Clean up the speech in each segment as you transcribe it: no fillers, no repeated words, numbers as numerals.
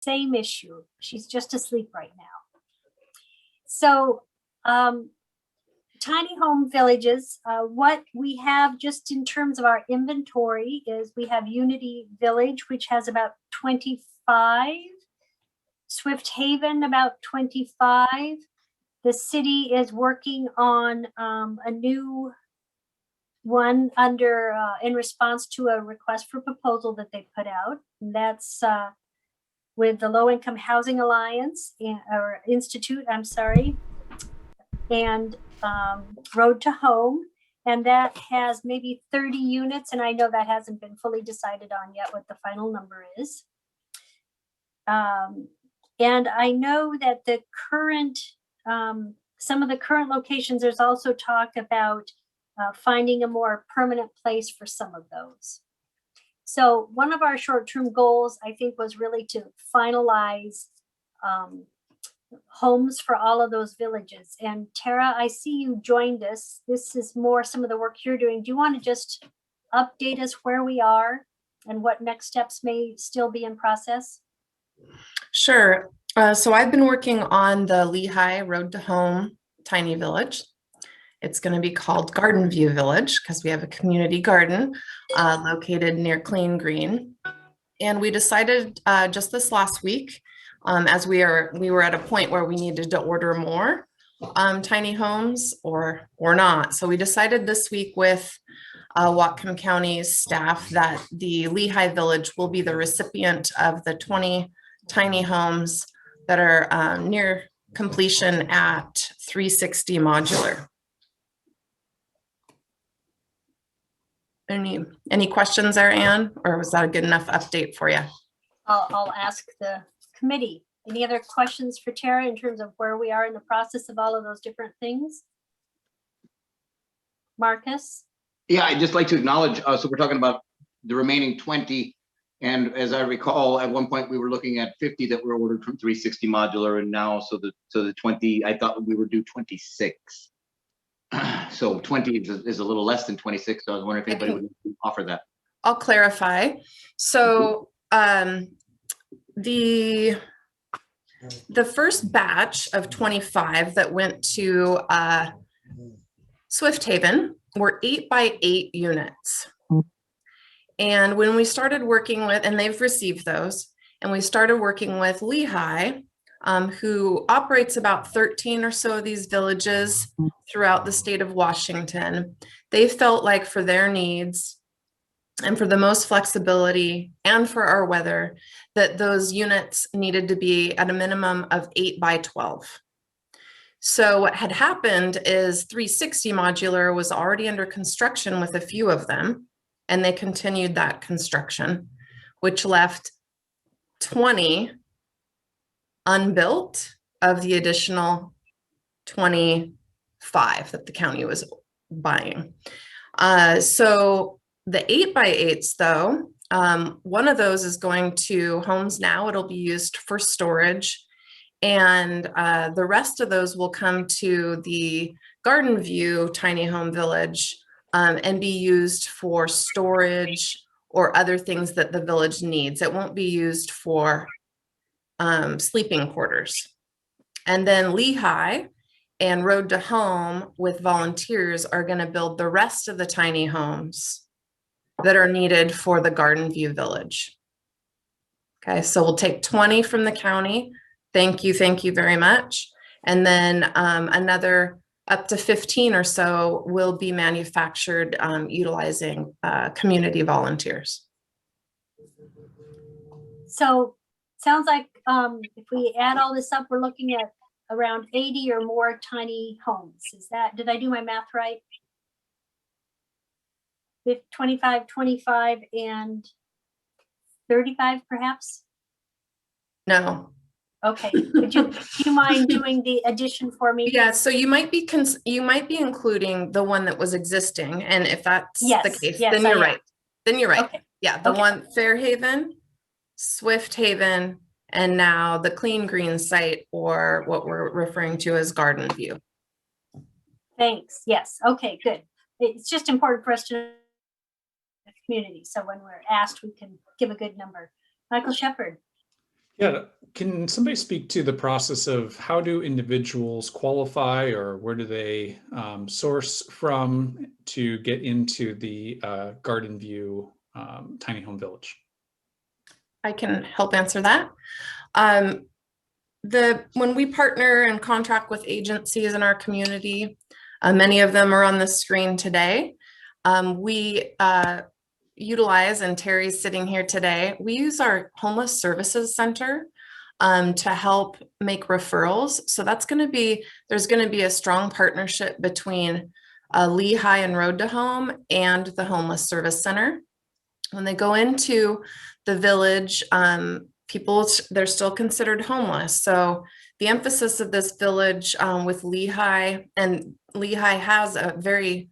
same issue. She's just asleep right now. So tiny home villages, what we have just in terms of our inventory is we have Unity Village, which has about 25, Swift Haven about 25. The city is working on a new one under in response to a request for proposal that they put out. And that's with the Low Income Housing Alliance or Institute, I'm sorry, and Road2Home, and that has maybe 30 units, and I know that hasn't been fully decided on yet what the final number is. And I know that the current, some of the current locations, there's also talk about finding a more permanent place for some of those. So one of our short-term goals, I think, was really to finalize homes for all of those villages. And Tara, I see you joined us. This is more some of the work you're doing. Do you want to just update us where we are and what next steps may still be in process? Sure. So I've been working on the LIHI Road2Home tiny village. It's going to be called Gardenview Village because we have a community garden located near Clean Green. And we decided just this last week, as we were at a point where we needed to order more tiny homes or not. So we decided this week with Whatcom County's staff that the LIHI Village will be the recipient of the 20 tiny homes that are near completion at 360 modular. Any questions there, Anne, or was that a good enough update for you? I'll ask the committee. Any other questions for Tara in terms of where we are in the process of all of those different things? Marcus? Yeah, I'd just like to acknowledge, so we're talking about the remaining 20. And as I recall, at one point we were looking at 50 that were ordered from 360 modular, and now so the 20, I thought we would do 26. So 20 is a little less than 26. So I was wondering if anybody would offer that. I'll clarify. So the first batch of 25 that went to Swift Haven were 8x8 units. And when we started working with, and they've received those, and we started working with LIHI, who operates about 13 or so of these villages throughout the state of Washington, they felt like for their needs and for the most flexibility and for our weather, that those units needed to be at a minimum of 8x12. So what had happened is 360 modular was already under construction with a few of them, and they continued that construction, which left 20 unbuilt of the additional 25 that the county was buying. So the 8x8s though, one of those is going to HomesNOW. It'll be used for storage. And the rest of those will come to the Gardenview tiny home village and be used for storage or other things that the village needs. It won't be used for sleeping quarters. And then LIHI and Road2Home with volunteers are going to build the rest of the tiny homes that are needed for the Gardenview village. Okay, so we'll take 20 from the county. Thank you very much. And then another up to 15 or so will be manufactured utilizing community volunteers. So sounds like if we add all this up, we're looking at around 80 or more tiny homes. Is that, did I do my math right? 25, 25, and 35 perhaps? No. Okay, do you mind doing the addition for me? Yeah, so you might be including the one that was existing, and if that's the case, then you're right. Then you're right. Okay. Yeah, the one Fairhaven, Swift Haven, and now the Clean Green site, or what we're referring to as Gardenview. Thanks. Yes. Okay, good. It's just important for us to know the community, so when we're asked, we can give a good number. Michael Shepard. Yeah, can somebody speak to the process of how do individuals qualify, or where do they source from to get into the Gardenview tiny home village? I can help answer that. When we partner and contract with agencies in our community, many of them are on the screen today. We utilize, and Terry's sitting here today, we use our homeless services center to help make referrals. So that's going to be, there's going to be a strong partnership between LIHI and Road2Home and the homeless service center. When they go into the village, people, they're still considered homeless. So the emphasis of this village with LIHI, and LIHI has a very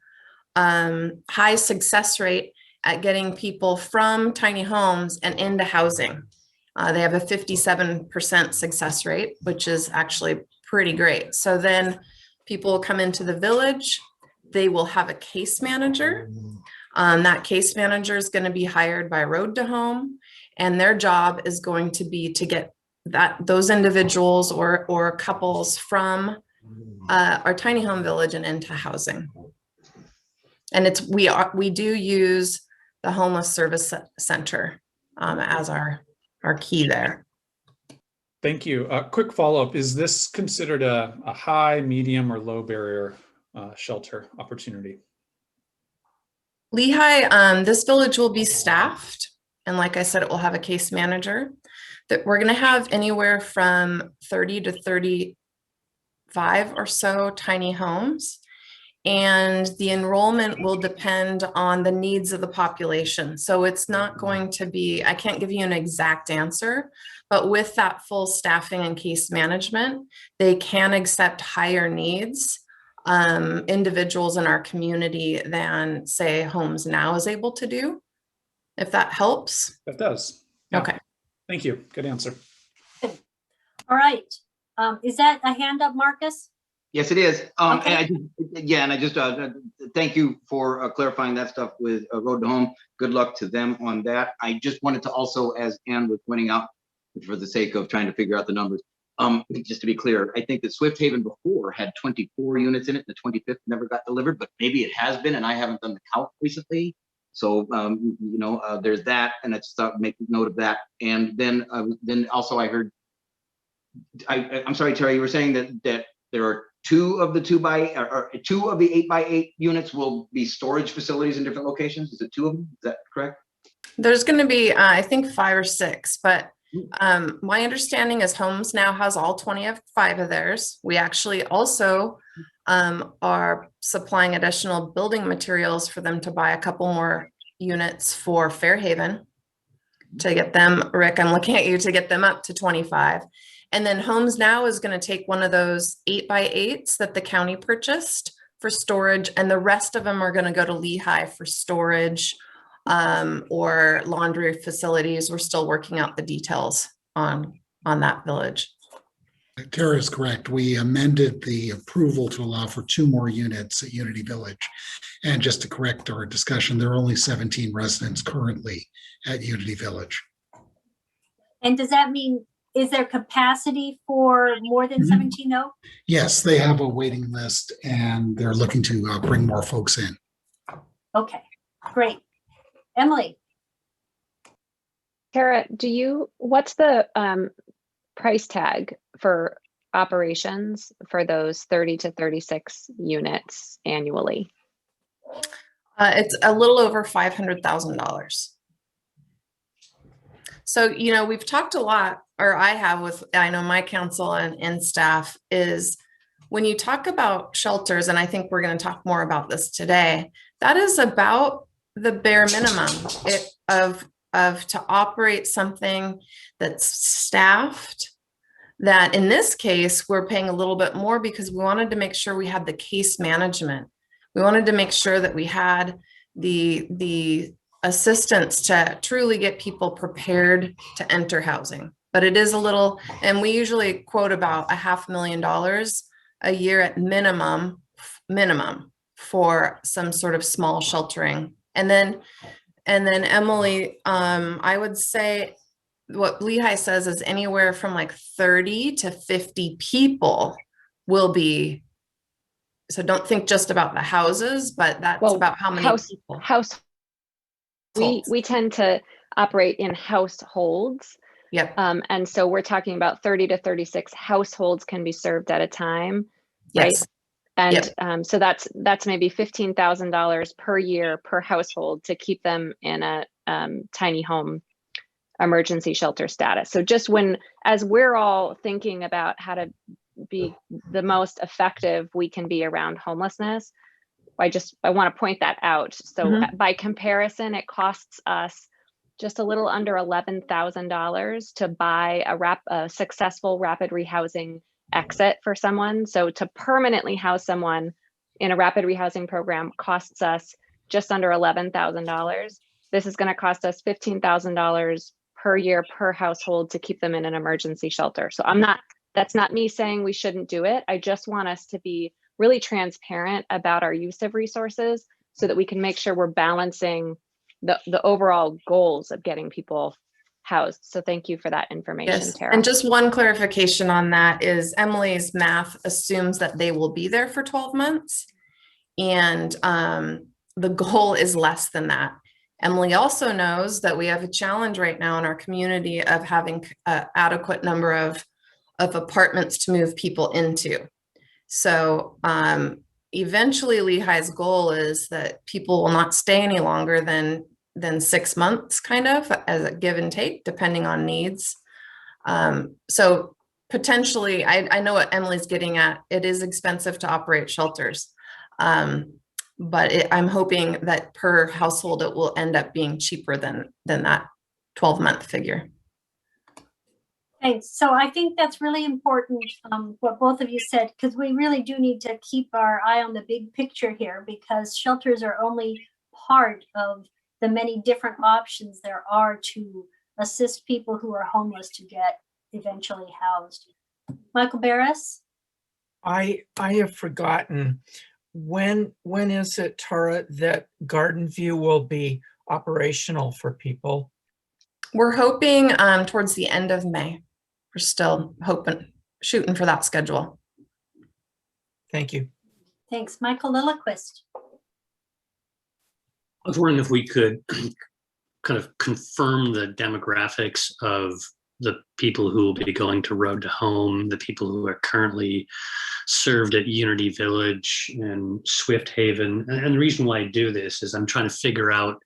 high success rate at getting people from tiny homes and into housing. They have a 57% success rate, which is actually pretty great. So then people come into the village, they will have a case manager. That case manager is going to be hired by Road2Home, and their job is going to be to get those individuals or couples from our tiny home village and into housing. And we do use the homeless service center as our key there. Thank you. A quick follow-up. Is this considered a high, medium, or low barrier shelter opportunity? LIHI, this village will be staffed. And like I said, it will have a case manager. That we're going to have anywhere from 30 to 35 or so tiny homes. And the enrollment will depend on the needs of the population. So it's not going to be, I can't give you an exact answer, but with that full staffing and case management, they can accept higher needs individuals in our community than, say, HomesNOW is able to do, if that helps. That does. Yeah. Okay. Thank you. Good answer. All right. Is that a hand up, Marcus? Yes, it is. Okay. And I just thank you for clarifying that stuff with Road2Home. Good luck to them on that. I just wanted to also, as Ann was pointing out, for the sake of trying to figure out the numbers, just to be clear, I think that Swift Haven before had 24 units in it. The 25th never got delivered, but maybe it has been, and I haven't done the count recently. So, there's that, and I just thought make note of that. And then also I heard, I'm sorry, Terry, you were saying that there are two of the 8x8 units will be storage facilities in different locations. Is it two of them? Is that correct? There's going to be, I think, 5 or 6, but my understanding is HomesNOW has all 25 of theirs. We actually also are supplying additional building materials for them to buy a couple more units for Fairhaven to get them, Rick, I'm looking at you, to get them up to 25. And then HomesNOW is going to take one of those 8x8s that the county purchased for storage, and the rest of them are going to go to LIHI for storage or laundry facilities. We're still working out the details on that village. Tara is correct. We amended the approval to allow for 2 more units at Unity Village. And just to correct our discussion, there are only 17 residents currently at Unity Village. And does that mean, is there capacity for more than 17 though? Yes, they have a waiting list and they're looking to bring more folks in. Okay, great. Emily. Tara, what's the price tag for operations for those 30 to 36 units annually? It's a little over $500,000. So, we've talked a lot, or I have with, I know my council and staff, is when you talk about shelters, and I think we're going to talk more about this today, that is about the bare minimum of to operate something that's staffed. That in this case, we're paying a little bit more because we wanted to make sure we had the case management. We wanted to make sure that we had the assistance to truly get people prepared to enter housing. But it is a little, and we usually quote about $500,000 a year at minimum for some sort of small sheltering. And then Emily, I would say what LIHI says is anywhere from like 30 to 50 people will be. So don't think just about the houses, but that's Well, about how many people. We tend to operate in households. Yep. And so we're talking about 30 to 36 households can be served at a time, right? Yes. And Yep. so that's maybe $15,000 per year per household to keep them in a tiny home emergency shelter status. So just as we're all thinking about how to be the most effective we can be around homelessness, I want to point that out. So by comparison, it costs us just a little under $11,000 to buy a successful rapid rehousing exit for someone. So to permanently house someone in a rapid rehousing program costs us just under $11,000. This is going to cost us $15,000 per year per household to keep them in an emergency shelter. So that's not me saying we shouldn't do it. I just want us to be really transparent about our use of resources so that we can make sure we're balancing the overall goals of getting people housed. So thank you for that information, Yes. Tara. And just one clarification on that is Emily's math assumes that they will be there for 12 months. And the goal is less than that. Emily also knows that we have a challenge right now in our community of having an adequate number of apartments to move people into. So eventually LIHI's goal is that people will not stay any longer than 6 months, kind of as a give and take, depending on needs. So potentially, I know what Emily's getting at. It is expensive to operate shelters. But I'm hoping that per household, it will end up being cheaper than that 12-month figure. Okay, so I think that's really important, what both of you said, because we really do need to keep our eye on the big picture here, because shelters are only part of the many different options there are to assist people who are homeless to get eventually housed. Michael Barris? I have forgotten, when is it, Tara, that Gardenview will be operational for people? We're hoping towards the end of May. We're still shooting for that schedule. Thank you. Thanks. Michael Lillquist. I was wondering if we could kind of confirm the demographics of the people who will be going to Road to Home, the people who are currently served at Unity Village and Swift Haven. And the reason why I do this is I'm trying to figure out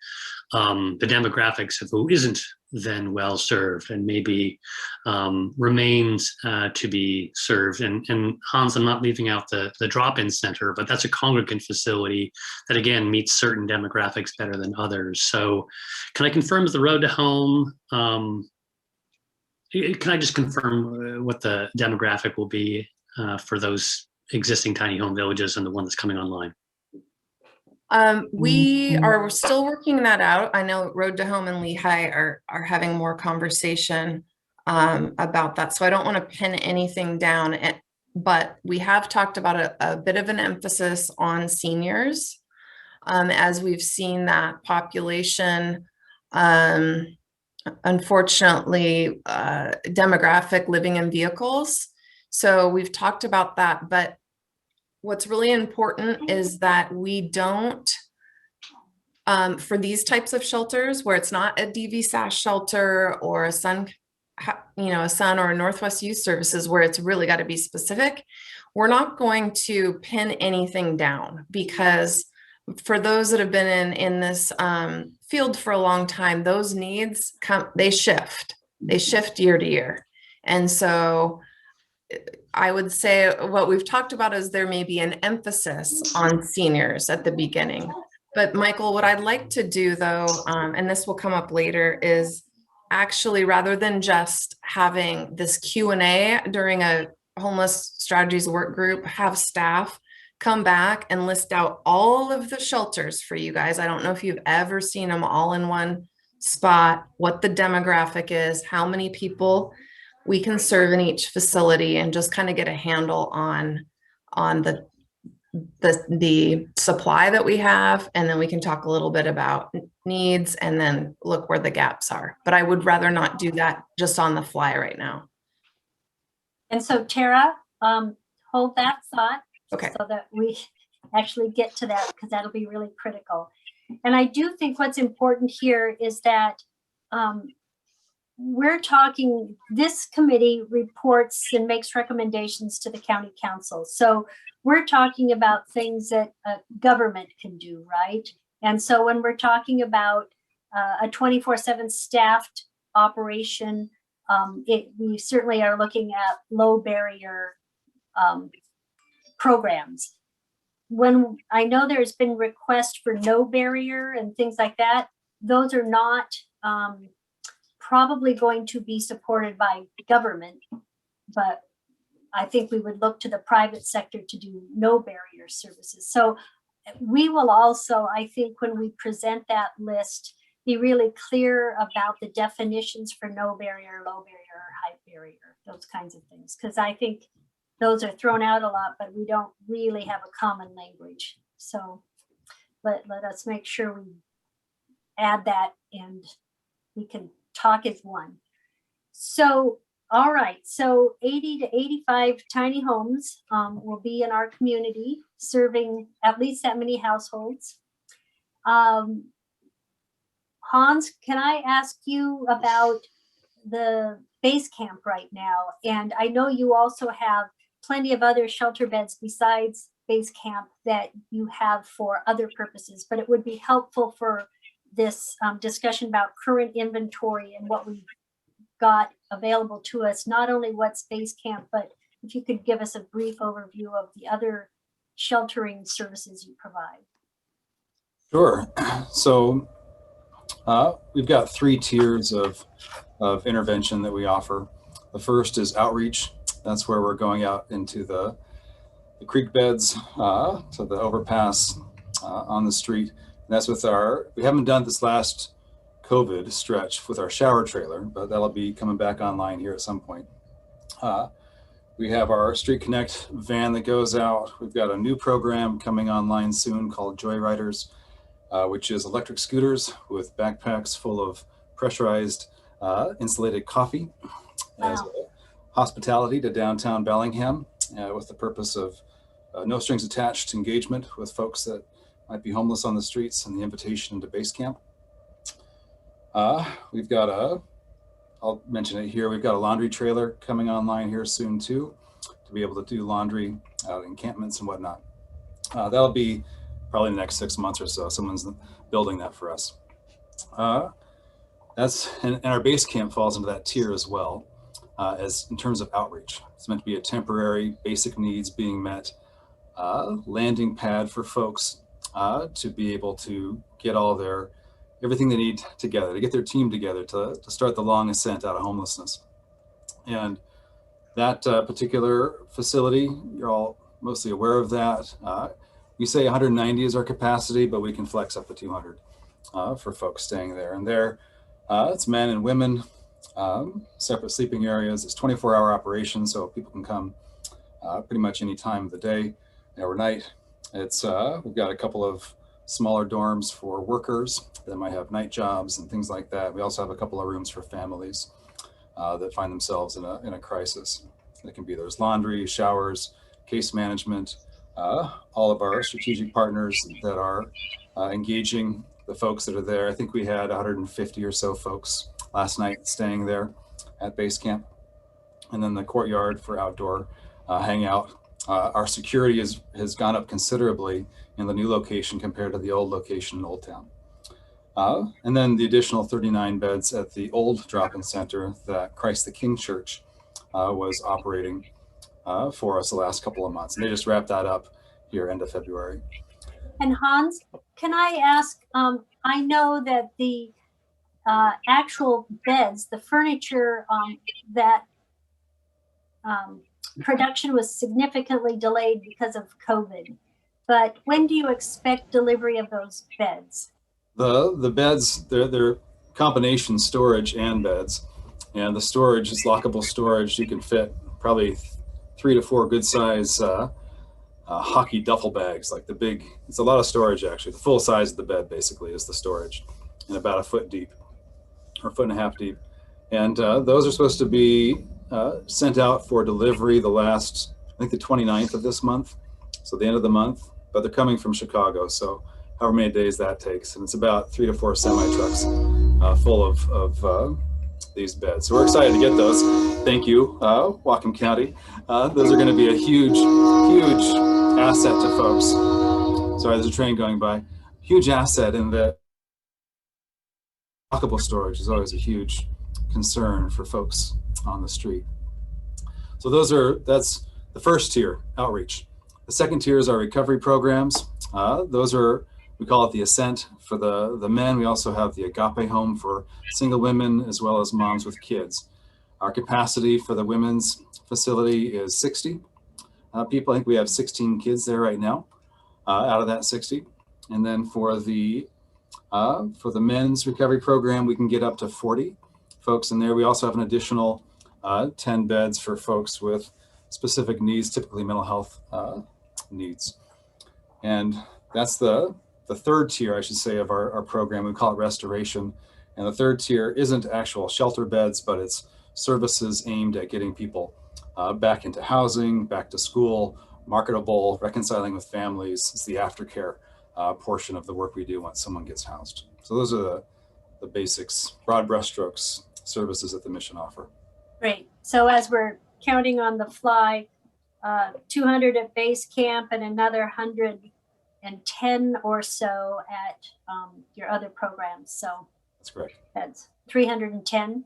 the demographics of who isn't then well served and maybe remains to be served. And Hans, I'm not leaving out the drop-in center, but that's a congregant facility that again meets certain demographics better than others. So can I confirm the Road to Home? Can I just confirm what the demographic will be for those existing tiny home villages and the one that's coming online? We are still working that out. I know Road to Home and LIHI are having more conversation about that. So I don't want to pin anything down, but we have talked about a bit of an emphasis on seniors as we've seen that population, unfortunately, demographic living in vehicles. So we've talked about that, but what's really important is that we don't, for these types of shelters where it's not a DV/SAS shelter or a Sun or a Northwest Youth Services where it's really got to be specific, we're not going to pin anything down, because for those that have been in this field for a long time, those needs they shift year to year. And so I would say what we've talked about is there may be an emphasis on seniors at the beginning. But Michael, what I'd like to do though, and this will come up later, is actually rather than just having this Q&A during a homeless strategies work group, have staff come back and list out all of the shelters for you guys. I don't know if you've ever seen them all in one spot, what the demographic is, how many people we can serve in each facility, and just kind of get a handle on the the supply that we have, and then we can talk a little bit about needs and then look where the gaps are. But I would rather not do that just on the fly right now. And so Tara, hold that thought. Okay. So that we actually get to that, because that'll be really critical. And I do think what's important here is that we're talking, this committee reports and makes recommendations to the county council. So we're talking about things that government can do, right? And so when we're talking about a 24/7 staffed operation, we certainly are looking at low barrier programs. When I know there's been requests for no barrier and things like that, those are not probably going to be supported by government, but I think we would look to the private sector to do no barrier services. So we will also, I think, when we present that list, be really clear about the definitions for no barrier, low barrier, or high barrier, those kinds of things. Because I think those are thrown out a lot, but we don't really have a common language. So let us make sure we add that and we can talk as one. So, all right. So 80 to 85 tiny homes will be in our community, serving at least that many households. Hans, can I ask you about the base camp right now? And I know you also have plenty of other shelter beds besides base camp that you have for other purposes, but it would be helpful for this discussion about current inventory and what we've got available to us, not only what's base camp, but if you could give us a brief overview of the other sheltering services you provide. Sure. So we've got 3 tiers of intervention that we offer. The first is outreach. That's where we're going out into the creek beds, to the overpass on the street. And that's with we haven't done this last COVID stretch with our shower trailer, but that'll be coming back online here at some point. We have our Street Connect van that goes out. We've got a new program coming online soon called Joyriders, which is electric scooters with backpacks full of pressurized insulated coffee as hospitality to downtown Bellingham, with the purpose of no strings attached engagement with folks that might be homeless on the streets and the invitation into base camp. We've got I'll mention it here, we've got a laundry trailer coming online here soon too, to be able to do laundry out encampments and whatnot. That'll be probably in the next 6 months or so. Someone's building that for us. And our base camp falls into that tier as well, as in terms of outreach. It's meant to be a temporary basic needs being met, landing pad for folks to be able to get all everything they need together, to get their team together to start the long ascent out of homelessness. And that particular facility, you're all mostly aware of that. We say 190 is our capacity, but we can flex up to 200 for folks staying there. And there, it's men and women, separate sleeping areas. It's 24-hour operation, so people can come pretty much any time of the day or night. It's we've got a couple of smaller dorms for workers that might have night jobs and things like that. We also have a couple of rooms for families that find themselves in a crisis. It can be there's laundry, showers, case management, all of our strategic partners that are engaging the folks that are there. I think we had 150 or so folks last night staying there at base camp. And then the courtyard for outdoor hangout. Our security has gone up considerably in the new location compared to the old location in Old Town. And then the additional 39 beds at the old drop-in center that Christ the King Church was operating for us the last couple of months. And they just wrapped that up here end of February. And Hans, can I ask, I know that the actual beds, the furniture, that production was significantly delayed because of COVID. But when do you expect delivery of those beds? The beds, they're combination storage and beds. And the storage is lockable storage. You can fit probably 3 to 4 good size hockey duffel bags, like the big, it's a lot of storage actually. The full size of the bed basically is the storage, and about a foot deep or a foot and a half deep. And those are supposed to be sent out for delivery the last, I think the 29th of this month. So the end of the month, but they're coming from Chicago. So however many days that takes. And it's about 3 to 4 semi trucks full of these beds. So we're excited to get those. Thank you, Whatcom County. Those are going to be a huge, huge asset to folks. Sorry, there's a train going by. Huge asset in that lockable storage is always a huge concern for folks on the street. So that's the first tier, outreach. The second tier is our recovery programs. Those are, we call it the Ascent for the men. We also have the Agape Home for single women as well as moms with kids. Our capacity for the women's facility is 60 people. I think we have 16 kids there right now out of that 60. And then for the men's recovery program, we can get up to 40 folks in there. We also have an additional 10 beds for folks with specific needs, typically mental health needs. And that's the third tier, I should say, of our program. We call it restoration. And the third tier isn't actual shelter beds, but it's services aimed at getting people back into housing, back to school, marketable, reconciling with families. It's the aftercare portion of the work we do once someone gets housed. So those are the basics, broad brushstrokes, services that the mission offer. Great. So as we're counting on the fly, 200 at base camp and another 110 or so at your other programs. So that's correct. That's 310.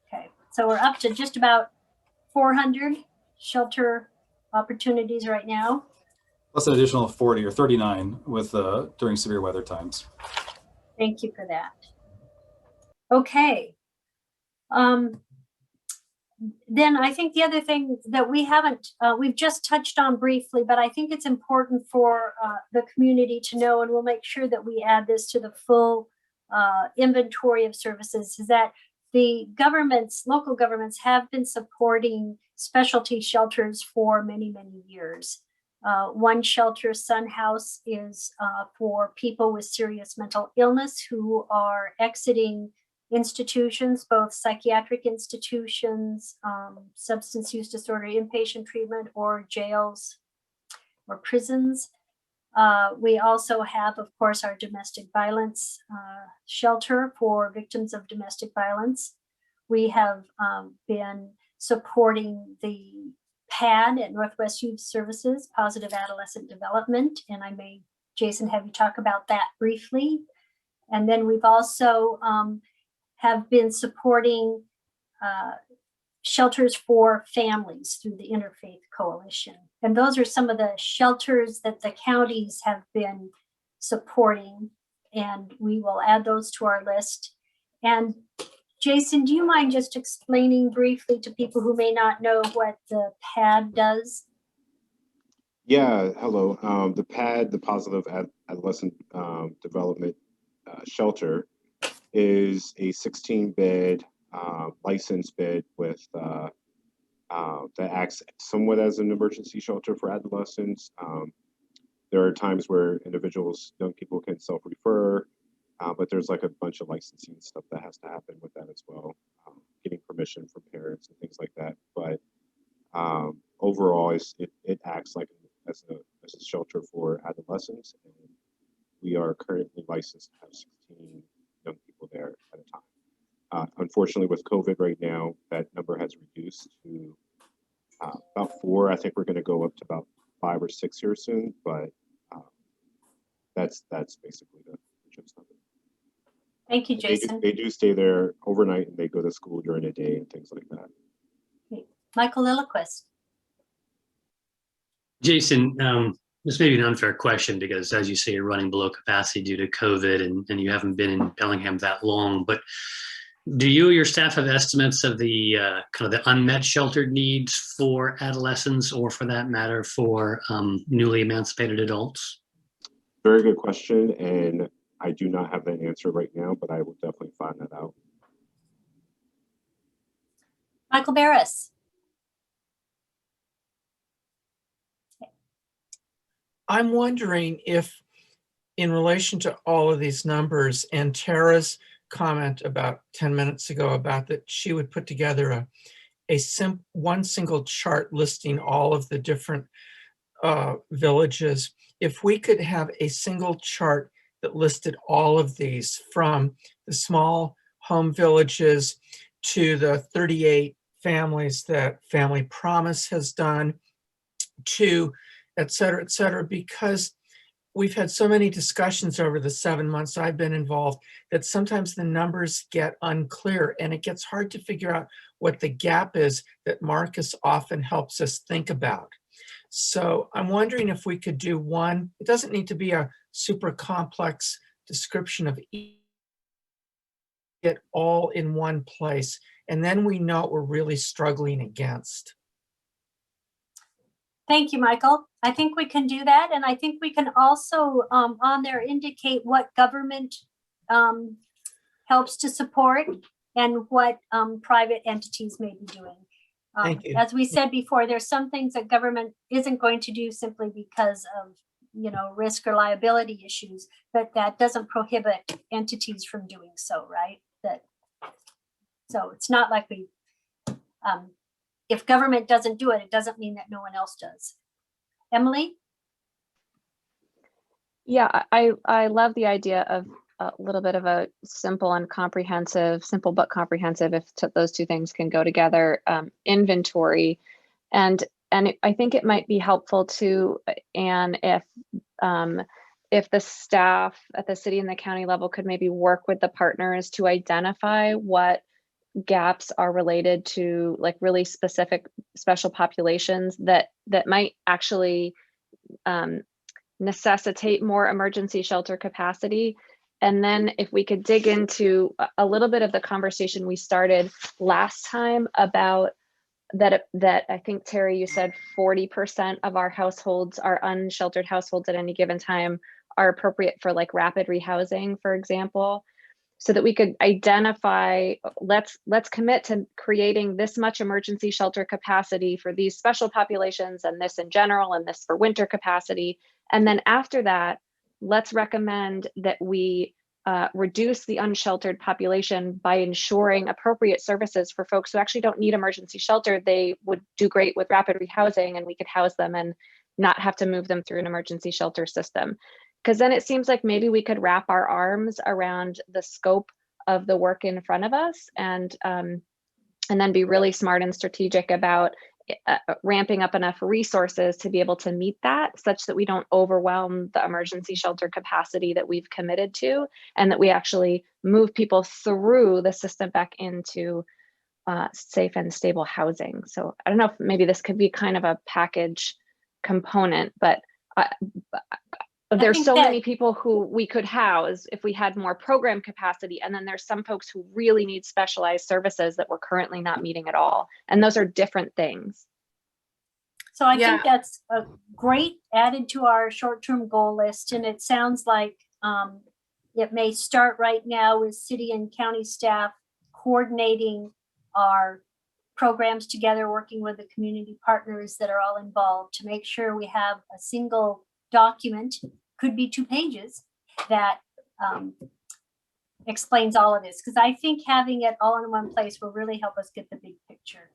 Okay. So we're up to just about 400 shelter opportunities right now. Plus an additional 40 or 39 with during severe weather times. Thank you for that. Okay. Then I think the other thing that we haven't, we've just touched on briefly, but I think it's important for the community to know, and we'll make sure that we add this to the full inventory of services, is that the governments, local governments have been supporting specialty shelters for many, many years. One shelter, Sun House, is for people with serious mental illness who are exiting institutions, both psychiatric institutions, substance use disorder inpatient treatment, or jails or prisons. We also have, of course, our domestic violence shelter for victims of domestic violence. We have been supporting the PAD at Northwest Youth Services, Positive Adolescent Development, and I may, Jason, have you talk about that briefly. And then we've also have been supporting shelters for families through the Interfaith Coalition. And those are some of the shelters that the counties have been supporting, and we will add those to our list. And Jason, do you mind just explaining briefly to people who may not know what the PAD does? Yeah, hello. The PAD, the Positive Adolescent Development Shelter, is a 16-bed licensed bed with that acts somewhat as an emergency shelter for adolescents. There are times where individuals, young people, can self-refer, but there's like a bunch of licensing stuff that has to happen with that as well, getting permission from parents and things like that. But overall, it acts like as a shelter for adolescents, and we are currently licensed to have 16 young people there at a time. Unfortunately, with COVID right now, that number has reduced to about 4. I think we're going to go up to about 5 or 6 here soon, but that's basically the gist of it. Thank you, Jason. They do stay there overnight, and they go to school during the day and things like that. Okay. Michael Lilliquist. Jason, this may be an unfair question because, as you say, you're running below capacity due to COVID, and you haven't been in Bellingham that long. But do you or your staff have estimates of the kind of the unmet sheltered needs for adolescents, or for that matter, for newly emancipated adults? Very good question, and I do not have that answer right now, but I will definitely find that out. Michael Barris. I'm wondering if, in relation to all of these numbers and Tara's comment about 10 minutes ago about that she would put together one single chart listing all of the different villages, if we could have a single chart that listed all of these, from the small home villages to the 38 families that Family Promise has done, to et cetera, because we've had so many discussions over the 7 months I've been involved that sometimes the numbers get unclear and it gets hard to figure out what the gap is that Marcus often helps us think about. So I'm wondering if we could do one. It doesn't need to be a super complex description of it all in one place. And then we know what we're really struggling against. Thank you, Michael. I think we can do that. And I think we can also on there indicate what government helps to support and what private entities may be doing. Thank you. As we said before, there's some things that government isn't going to do simply because of, you know, risk or liability issues, but that doesn't prohibit entities from doing so, right? So it's not like we, if government doesn't do it, it doesn't mean that no one else does. Emily? Yeah, I love the idea of a little bit of a simple but comprehensive, if those two things can go together, inventory. And I think it might be helpful to, Anne, if the staff at the city and the county level could maybe work with the partners to identify what gaps are related to like really specific special populations that might actually necessitate more emergency shelter capacity. And then if we could dig into a little bit of the conversation we started last time about that I think, Terry, you said 40% of our households, our unsheltered households at any given time, are appropriate for like rapid rehousing, for example, so that we could identify, let's commit to creating this much emergency shelter capacity for these special populations and this in general and this for winter capacity. And then after that, let's recommend that we reduce the unsheltered population by ensuring appropriate services for folks who actually don't need emergency shelter. They would do great with rapid rehousing and we could house them and not have to move them through an emergency shelter system. Because then it seems like maybe we could wrap our arms around the scope of the work in front of us and then be really smart and strategic about ramping up enough resources to be able to meet that, such that we don't overwhelm the emergency shelter capacity that we've committed to, and that we actually move people through the system back into safe and stable housing. So I don't know if maybe this could be kind of a package component, but there's so many people who we could house if we had more program capacity. And then there's some folks who really need specialized services that we're currently not meeting at all. And those are different things. So I think that's a great added to our short-term goal list. And it sounds like it may start right now with city and county staff coordinating our programs together, working with the community partners that are all involved to make sure we have a single document, could be 2 pages, that explains all of this. Because I think having it all in one place will really help us get the big picture.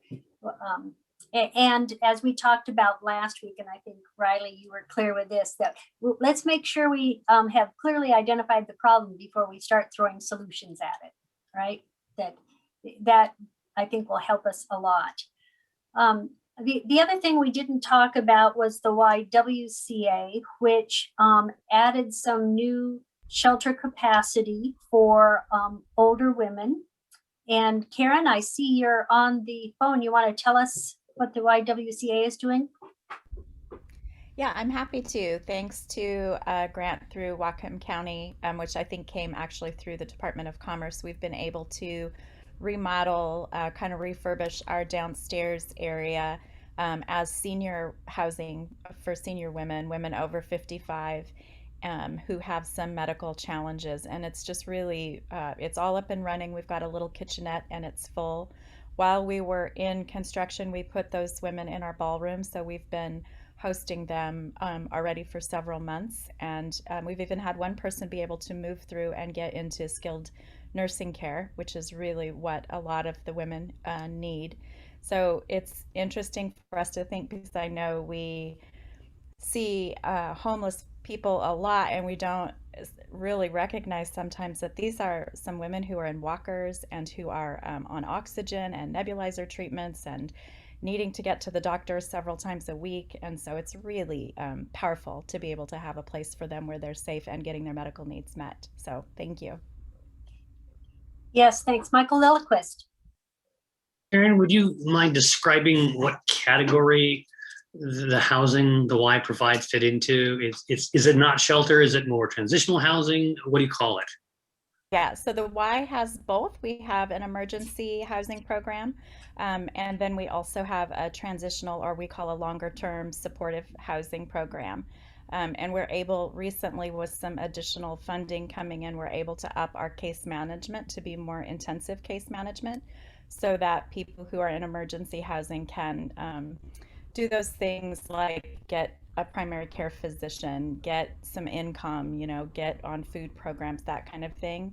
And as we talked about last week, and I think, Riley, you were clear with this, that let's make sure we have clearly identified the problem before we start throwing solutions at it, right? That I think will help us a lot. The other thing we didn't talk about was the YWCA, which added some new shelter capacity for older women. And Karen, I see you're on the phone. You want to tell us what the YWCA is doing? Yeah, I'm happy to. Thanks to a grant through Whatcom County, which I think came actually through the Department of Commerce, we've been able to remodel, kind of refurbish our downstairs area as senior housing for senior women over 55 who have some medical challenges. And it's just really, it's all up and running. We've got a little kitchenette and it's full. While we were in construction, we put those women in our ballroom. So we've been hosting them already for several months. And we've even had one person be able to move through and get into skilled nursing care, which is really what a lot of the women need. So it's interesting for us to think, because I know we see homeless people a lot, and we don't really recognize sometimes that these are some women who are in walkers and who are on oxygen and nebulizer treatments and needing to get to the doctor several times a week. And so it's really powerful to be able to have a place for them where they're safe and getting their medical needs met. So thank you. Yes, thanks. Michael Lillquist. Karen, would you mind describing what category the housing the Y provides fit into? Is it not shelter? Is it more transitional housing? What do you call it? Yeah, so the Y has both. We have an emergency housing program, and then we also have a transitional, or we call a longer term supportive housing program. And we're able, recently with some additional funding coming in, we're able to up our case management to be more intensive case management, so that people who are in emergency housing can do those things like get a primary care physician, get some income, get on food programs, that kind of thing.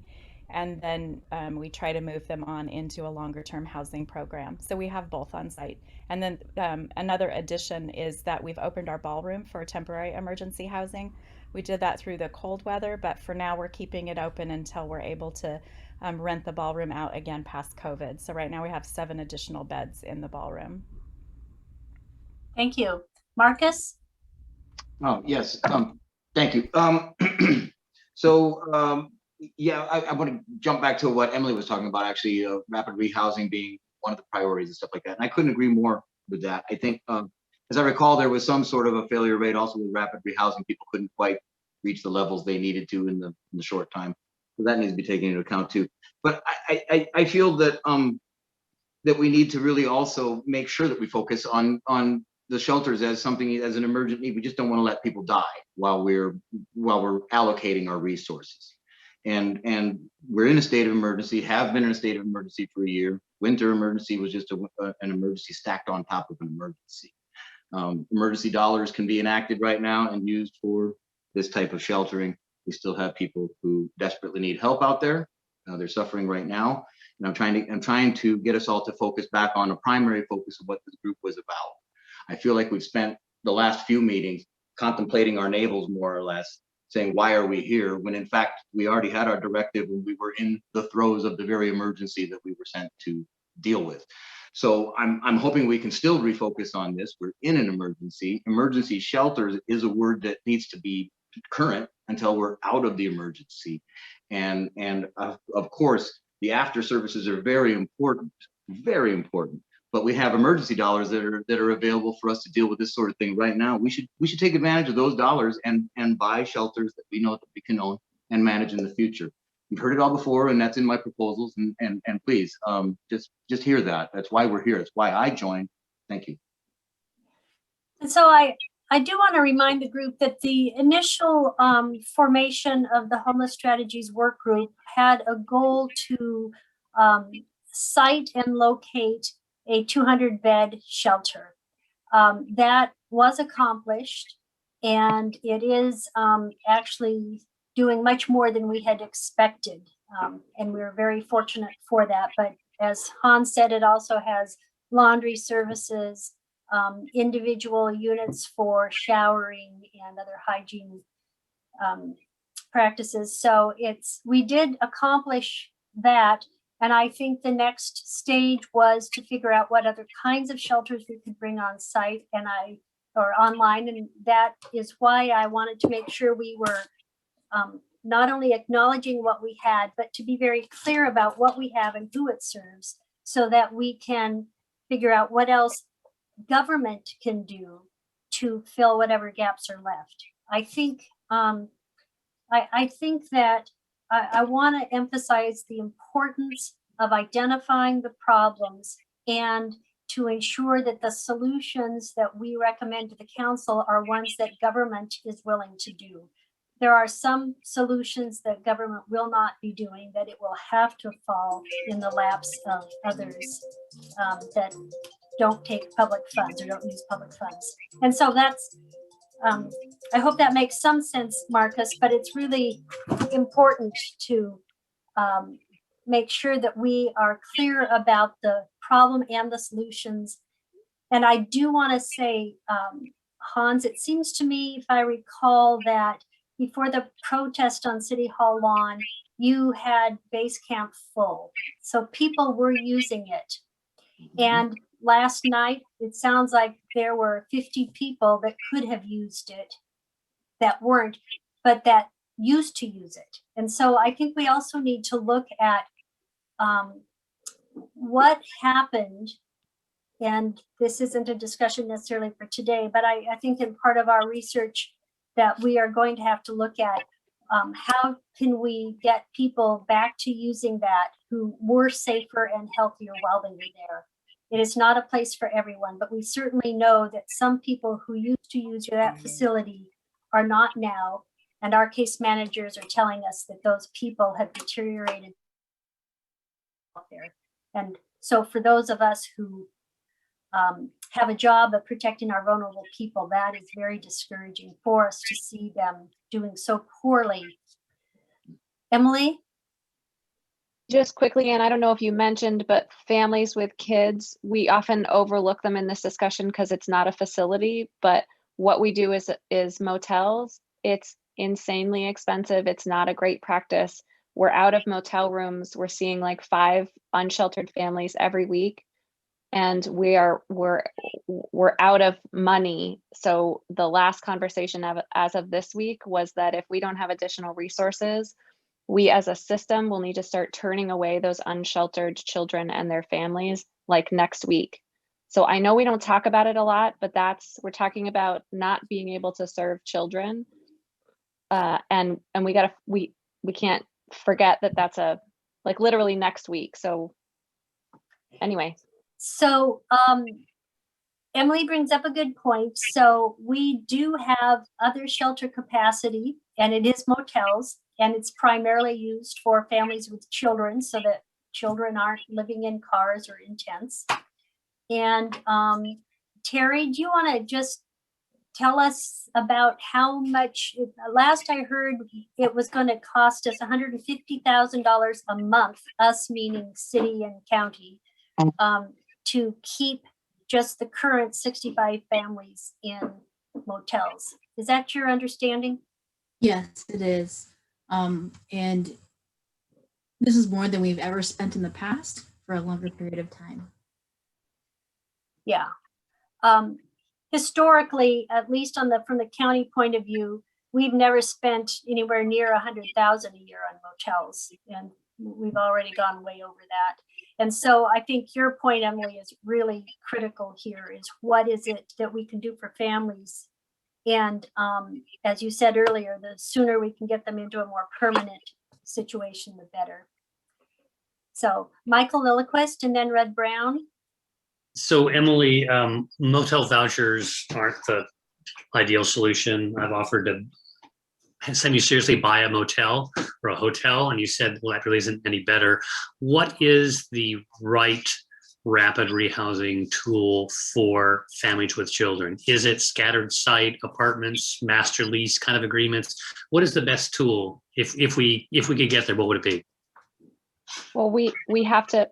And then we try to move them on into a longer term housing program. So we have both on site. And then another addition is that we've opened our ballroom for temporary emergency housing. We did that through the cold weather, but for now we're keeping it open until we're able to rent the ballroom out again past COVID. So right now we have 7 additional beds in the ballroom. Thank you. Marcus? Oh, yes. Thank you. Yeah, I want to jump back to what Emily was talking about, actually, rapid rehousing being one of the priorities and stuff like that. And I couldn't agree more with that. I think, as I recall, there was some sort of a failure rate also with rapid rehousing. People couldn't quite reach the levels they needed to in the short time. So that needs to be taken into account too. But I feel that that we need to really also make sure that we focus on the shelters as something, as an emergent need. We just don't want to let people die while we're allocating our resources. And we're in a state of emergency, have been in a state of emergency for a year. Winter emergency was just an emergency stacked on top of an emergency. Emergency dollars can be enacted right now and used for this type of sheltering. We still have people who desperately need help out there. They're suffering right now. And I'm trying to get us all to focus back on a primary focus of what this group was about. I feel like we've spent the last few meetings contemplating our navels, more or less, saying, why are we here? When in fact, we already had our directive when we were in the throes of the very emergency that we were sent to deal with. So I'm hoping we can still refocus on this. We're in an emergency. Emergency shelters is a word that needs to be current until we're out of the emergency. And of course, the after services are very important, very important. But we have emergency dollars that are available for us to deal with this sort of thing right now. We should take advantage of those dollars and buy shelters that we know that we can own and manage in the future. You've heard it all before, and that's in my proposals. And please, just hear that. That's why we're here. That's why I joined. Thank you. And so I do want to remind the group that the initial formation of the Homeless Strategies Work Group had a goal to site and locate a 200-bed shelter. That was accomplished, and it is actually doing much more than we had expected. And we were very fortunate for that. But as Hans said, it also has laundry services, individual units for showering and other hygiene practices. So we did accomplish that. And I think the next stage was to figure out what other kinds of shelters we could bring on site or online. And that is why I wanted to make sure we were not only acknowledging what we had, but to be very clear about what we have and who it serves, so that we can figure out what else government can do to fill whatever gaps are left. I think that I want to emphasize the importance of identifying the problems and to ensure that the solutions that we recommend to the council are ones that government is willing to do. There are some solutions that government will not be doing, that it will have to fall in the laps of others that don't take public funds or don't use public funds. And so that's, I hope that makes some sense, Marcus, but it's really important to make sure that we are clear about the problem and the solutions. And I do want to say, Hans, it seems to me, if I recall, that before the protest on City Hall lawn, you had base camp full. So people were using it. And last night, it sounds like there were 50 people that could have used it that weren't, but that used to use it. And so I think we also need to look at what happened. And this isn't a discussion necessarily for today, but I think in part of our research that we are going to have to look at how can we get people back to using that who were safer and healthier while they were there. It is not a place for everyone, but we certainly know that some people who used to use that facility are not now. And our case managers are telling us that those people have deteriorated out there. And so for those of us who have a job of protecting our vulnerable people, that is very discouraging for us to see them doing so poorly. Emily? Just quickly, and I don't know if you mentioned, but families with kids, we often overlook them in this discussion because it's not a facility, but what we do is motels. It's insanely expensive. It's not a great practice. We're out of motel rooms. We're seeing like 5 unsheltered families every week. And we're out of money. So the last conversation as of this week was that if we don't have additional resources, we as a system will need to start turning away those unsheltered children and their families like next week. So I know we don't talk about it a lot, but we're talking about not being able to serve children. And we can't forget that that's like literally next week. So anyway. So Emily brings up a good point. So we do have other shelter capacity, and it is motels, and it's primarily used for families with children so that children aren't living in cars or in tents. And Terry, do you want to just tell us about how much, last I heard it was going to cost us $150,000 a month, us meaning city and county, to keep just the current 65 families in motels. Is that your understanding? Yes, it is. And this is more than we've ever spent in the past for a longer period of time. Yeah. Historically, at least from the county point of view, we've never spent anywhere near $100,000 a year on motels, and we've already gone way over that. And so I think your point, Emily, is really critical here, is what is it that we can do for families? And as you said earlier, the sooner we can get them into a more permanent situation, the better. So Michael Lilliquist and then Red Brown. So Emily, motel vouchers aren't the ideal solution. I've offered to semi-seriously buy a motel or a hotel, and you said, well, that really isn't any better. What is the right rapid rehousing tool for families with children? Is it scattered site apartments, master lease kind of agreements? What is the best tool? If we could get there, what would it be? Well, we have to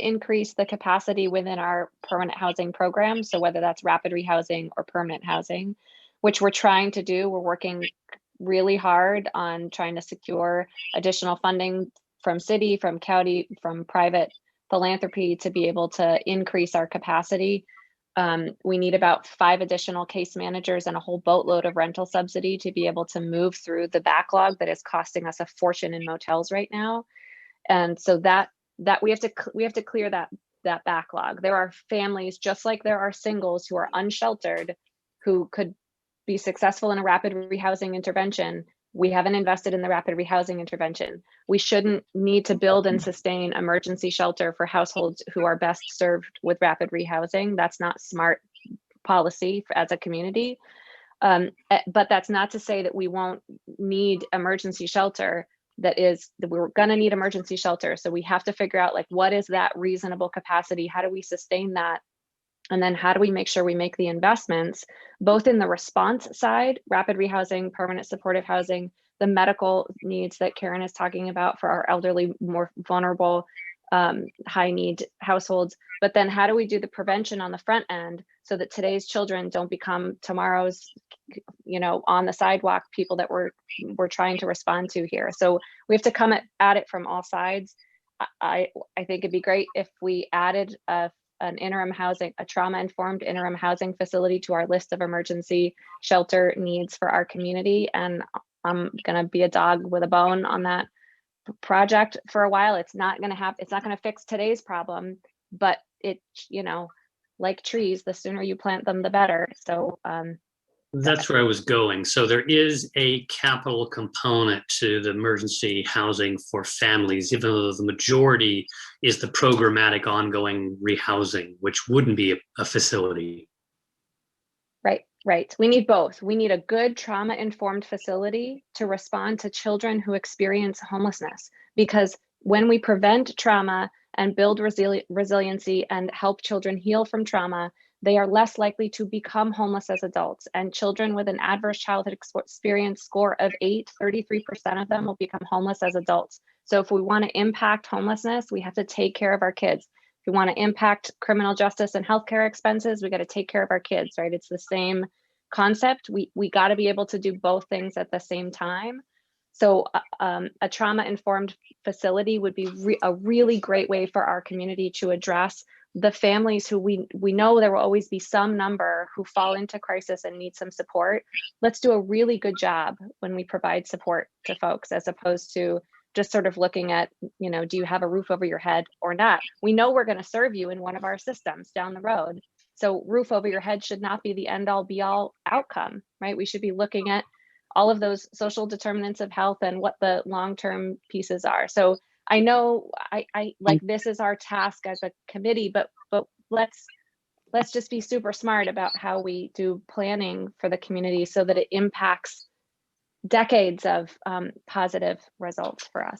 increase the capacity within our permanent housing program. So whether that's rapid rehousing or permanent housing, which we're trying to do, we're working really hard on trying to secure additional funding from city, from county, from private philanthropy to be able to increase our capacity. We need about 5 additional case managers and a whole boatload of rental subsidy to be able to move through the backlog that is costing us a fortune in motels right now. And so that we have to clear that backlog. There are families, just like there are singles who are unsheltered, who could be successful in a rapid rehousing intervention. We haven't invested in the rapid rehousing intervention. We shouldn't need to build and sustain emergency shelter for households who are best served with rapid rehousing. That's not smart policy as a community. But that's not to say that we won't need emergency shelter. That we're going to need emergency shelter. So we have to figure out, like, what is that reasonable capacity? How do we sustain that And then how do we make sure we make the investments, both in the response side, rapid rehousing, permanent supportive housing, the medical needs that Karen is talking about for our elderly, more vulnerable, high need households. But then how do we do the prevention on the front end so that today's children don't become tomorrow's, on the sidewalk people that we're trying to respond to here. So we have to come at it from all sides. I think it'd be great if we added an interim housing, a trauma-informed interim housing facility to our list of emergency shelter needs for our community. And I'm gonna be a dog with a bone on that project for a while. It's not gonna fix today's problem, but it, like trees, the sooner you plant them, the better. So that's where I was going. So there is a capital component to the emergency housing for families, even though the majority is the programmatic ongoing rehousing, which wouldn't be a facility. Right. We need both. We need a good trauma-informed facility to respond to children who experience homelessness, because when we prevent trauma and build resiliency and help children heal from trauma, they are less likely to become homeless as adults. And children with an adverse childhood experience score of 8, 33% of them will become homeless as adults. So if we want to impact homelessness, we have to take care of our kids. If we want to impact criminal justice and healthcare expenses, we got to take care of our kids, right? It's the same concept. We got to be able to do both things at the same time. So a trauma-informed facility would be a really great way for our community to address the families who we know there will always be some number who fall into crisis and need some support. Let's do a really good job when we provide support to folks, as opposed to just sort of looking at, do you have a roof over your head or not? We know we're going to serve you in one of our systems down the road. So roof over your head should not be the end all be all outcome, right? We should be looking at all of those social determinants of health and what the long-term pieces are. So I know I like this is our task as a committee, but let's just be super smart about how we do planning for the community so that it impacts decades of positive results for us.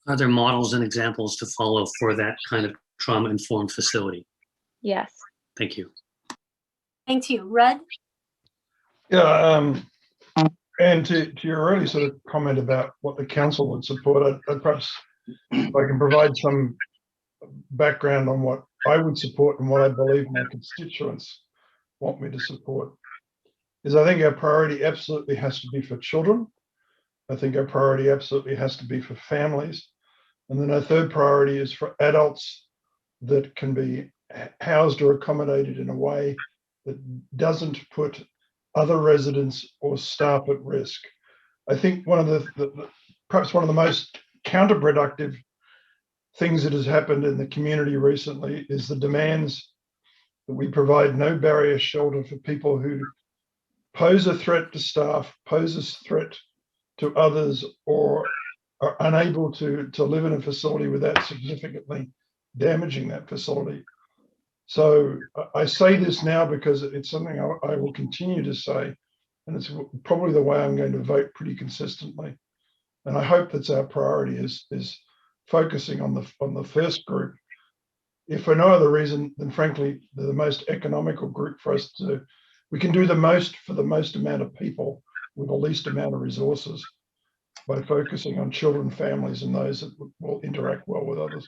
Are there models and examples to follow for that kind of trauma-informed facility? Yes. Thank you. Thank you. Rudd? Yeah, and to your early sort of comment about what the council would support, I'd perhaps, if I can provide some background on what I would support and what I believe my constituents want me to support, is I think our priority absolutely has to be for children. I think our priority absolutely has to be for families. And then our third priority is for adults that can be housed or accommodated in a way that doesn't put other residents or staff at risk. I think one of the perhaps one of the most counterproductive things that has happened in the community recently is the demands that we provide no barrier shelter for people who pose a threat to staff, pose a threat to others, or are unable to live in a facility without significantly damaging that facility. So I say this now because it's something I will continue to say, and it's probably the way I'm going to vote pretty consistently. And I hope that's our priority, is focusing on the first group. If for no other reason than, frankly, they're the most economical group for us to do. We can do the most for the most amount of people with the least amount of resources by focusing on children, families, and those that will interact well with others.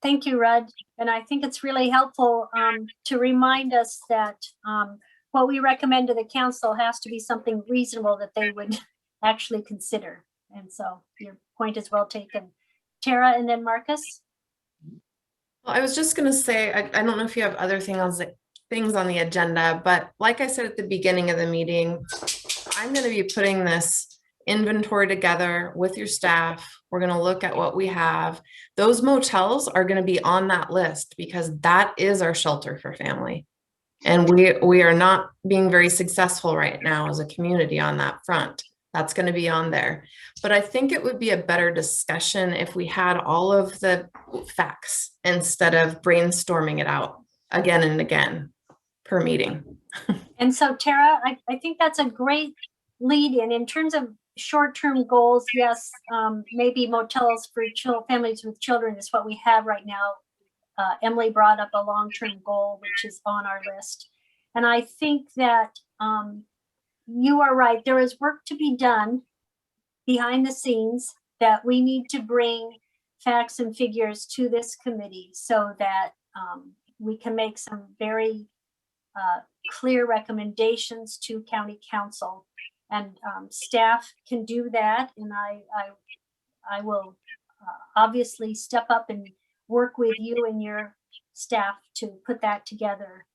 Thank you, Rudd. And I think it's really helpful to remind us that what we recommend to the council has to be something reasonable that they would actually consider. And so your point is well taken. Tara, and then Marcus. Well, I was just going to say, I don't know if you have other things on the agenda, but like I said at the beginning of the meeting, I'm going to be putting this inventory together with your staff. We're going to look at what we have. Those motels are going to be on that list because that is our shelter for family. And we are not being very successful right now as a community on that front. That's going to be on there. But I think it would be a better discussion if we had all of the facts instead of brainstorming it out again and again per meeting. And so, Tara, I think that's a great lead in terms of short-term goals. Yes, maybe motels for families with children is what we have right now Emily brought up a long-term goal, which is on our list. And I think that you are right. There is work to be done behind the scenes that we need to bring facts and figures to this committee so that we can make some very clear recommendations to county council, and staff can do that. And I will obviously step up and work with you and your staff to put that together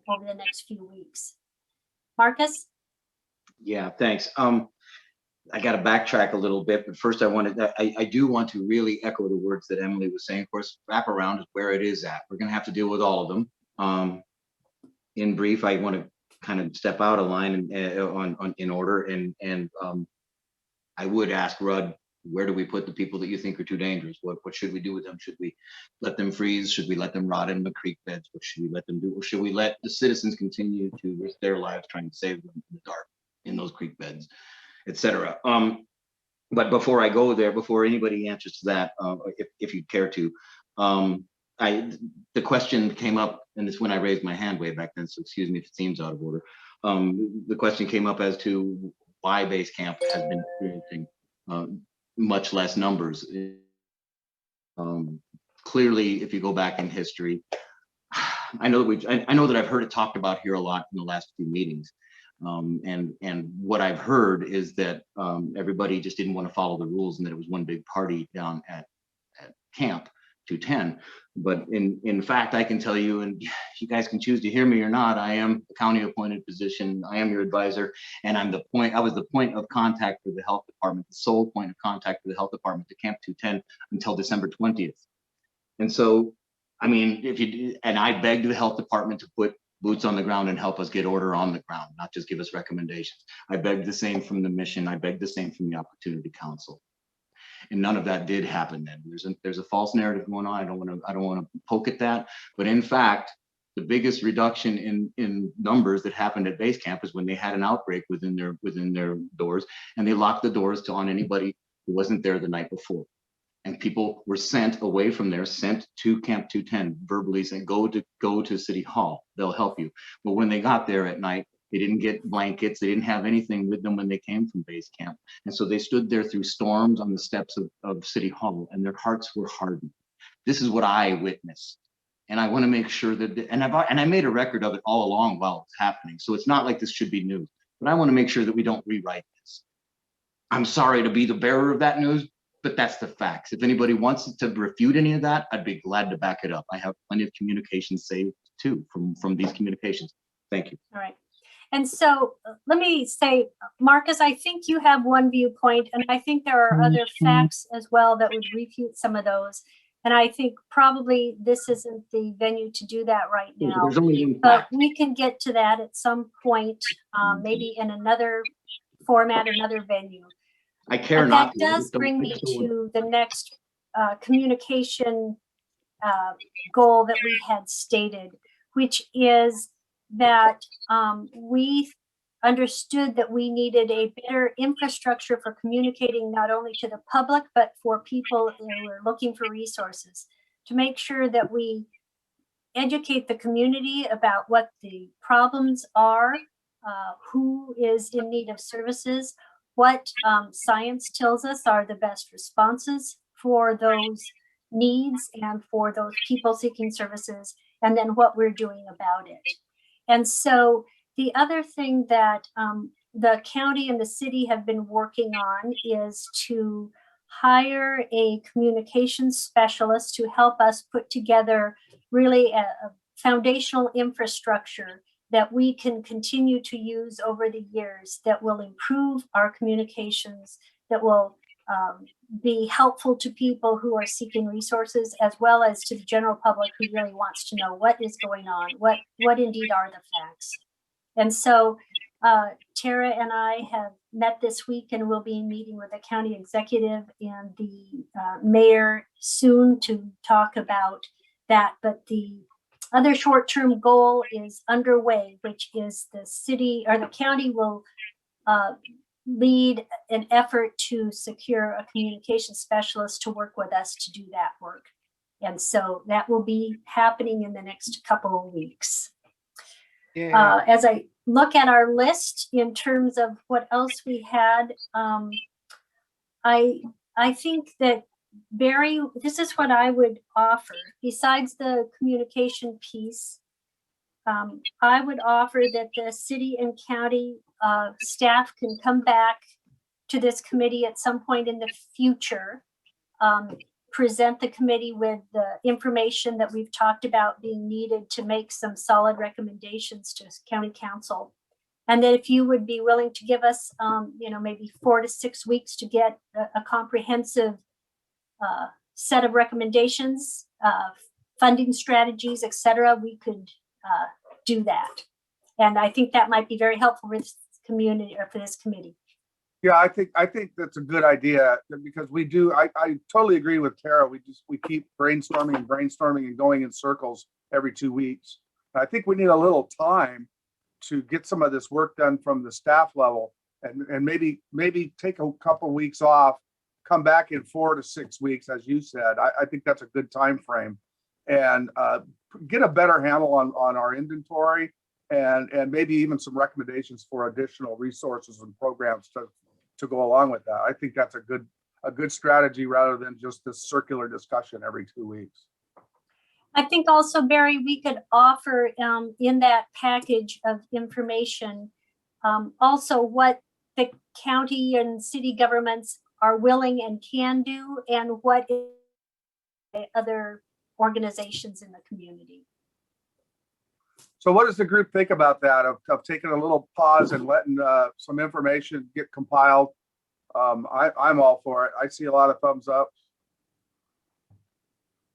over the next few weeks. Marcus? Yeah, thanks. I got to backtrack a little bit, but first I do want to really echo the words that Emily was saying. Of course, wraparound is where it is at. We're going to have to deal with all of them. In brief, I want to kind of step out of line in order, and I would ask Rudd, where do we put the people that you think are too dangerous? What should we do with them? Should we let them freeze? Should we let them rot in the creek beds? What should we let them do? Or should we let the citizens continue to risk their lives trying to save them in the dark in those creek beds, etc.? But before I go there, before anybody answers to that, if you care to, the question came up, and it's when I raised my hand way back then, so excuse me if it seems out of order. The question came up as to why base camp has been experiencing much less numbers. Clearly, if you go back in history, I know that I've heard it talked about here a lot in the last few meetings. And what I've heard is that everybody just didn't want to follow the rules, and that it was one big party down at Camp 210. But in fact, I can tell you, and you guys can choose to hear me or not, I am a county appointed position. I am your advisor, and I was the point of contact for the health department, the sole point of contact for the health department to Camp 210 until December 20th. And so, I mean, I begged the health department to put boots on the ground and help us get order on the ground, not just give us recommendations. I begged the same from the mission. I begged the same from the Opportunity Council. And none of that did happen then. There's a false narrative going on. I don't want to poke at that. But in fact, the biggest reduction in numbers that happened at base camp is when they had an outbreak within their doors, and they locked the doors on anybody who wasn't there the night before. And people were sent away from there, sent to Camp 210, verbally saying, go to City Hall, they'll help you. But when they got there at night, they didn't get blankets, they didn't have anything with them when they came from base camp. And so they stood there through storms on the steps of City Hall, and their hearts were hardened. This is what I witnessed. And I want to make sure that, and I made a record of it all along while it was happening. So it's not like this should be news, but I want to make sure that we don't rewrite this. I'm sorry to be the bearer of that news, but that's the facts. If anybody wants to refute any of that, I'd be glad to back it up. I have plenty of communications saved too from these communications. Thank you. All right. And so let me say, Marcus, I think you have one viewpoint, and I think there are other facts as well that would refute some of those. And I think probably this isn't the venue to do that right now. But we can get to that at some point, maybe in another format, another venue. I care and not. That does bring me to the next communication goal that we had stated, which is that we understood that we needed a better infrastructure for communicating not only to the public, but for people who are looking for resources, to make sure that we educate the community about what the problems are, who is in need of services, what science tells us are the best responses for those needs and for those people seeking services, and then what we're doing about it. And so the other thing that the county and the city have been working on is to hire a communications specialist to help us put together really a foundational infrastructure that we can continue to use over the years that will improve our communications, that will be helpful to people who are seeking resources, as well as to the general public who really wants to know what is going on, what indeed are the facts. And so Tara and I have met this week, and we'll be meeting with the county executive and the mayor soon to talk about that. But the other short-term goal is underway, which is the city or the county will lead an effort to secure a communication specialist to work with us to do that work. And so that will be happening in the next couple of weeks. As I look at our list in terms of what else we had, I think that Barry, this is what I would offer. Besides the communication piece, I would offer that the city and county staff can come back to this committee at some point in the future, present the committee with the information that we've talked about being needed to make some solid recommendations to county council. And that if you would be willing to give us, maybe 4 to 6 weeks to get a comprehensive set of recommendations, funding strategies, et cetera, we could do that. And I think that might be very helpful for this community or for this committee. Yeah, I think that's a good idea, because I totally agree with Tara. We keep brainstorming and going in circles every 2 weeks. I think we need a little time to get some of this work done from the staff level, and maybe take a couple weeks off, come back in 4 to 6 weeks, as you said. I think that's a good time frame, and get a better handle on our inventory, and maybe even some recommendations for additional resources and programs to go along with that. I think that's a good strategy, rather than just this circular discussion every 2 weeks. I think also, Barry, we could offer in that package of information also what the county and city governments are willing and can do, and what other organizations in the community. So what does the group think about that, of taking a little pause and letting some information get compiled? I'm all for it. I see a lot of thumbs up.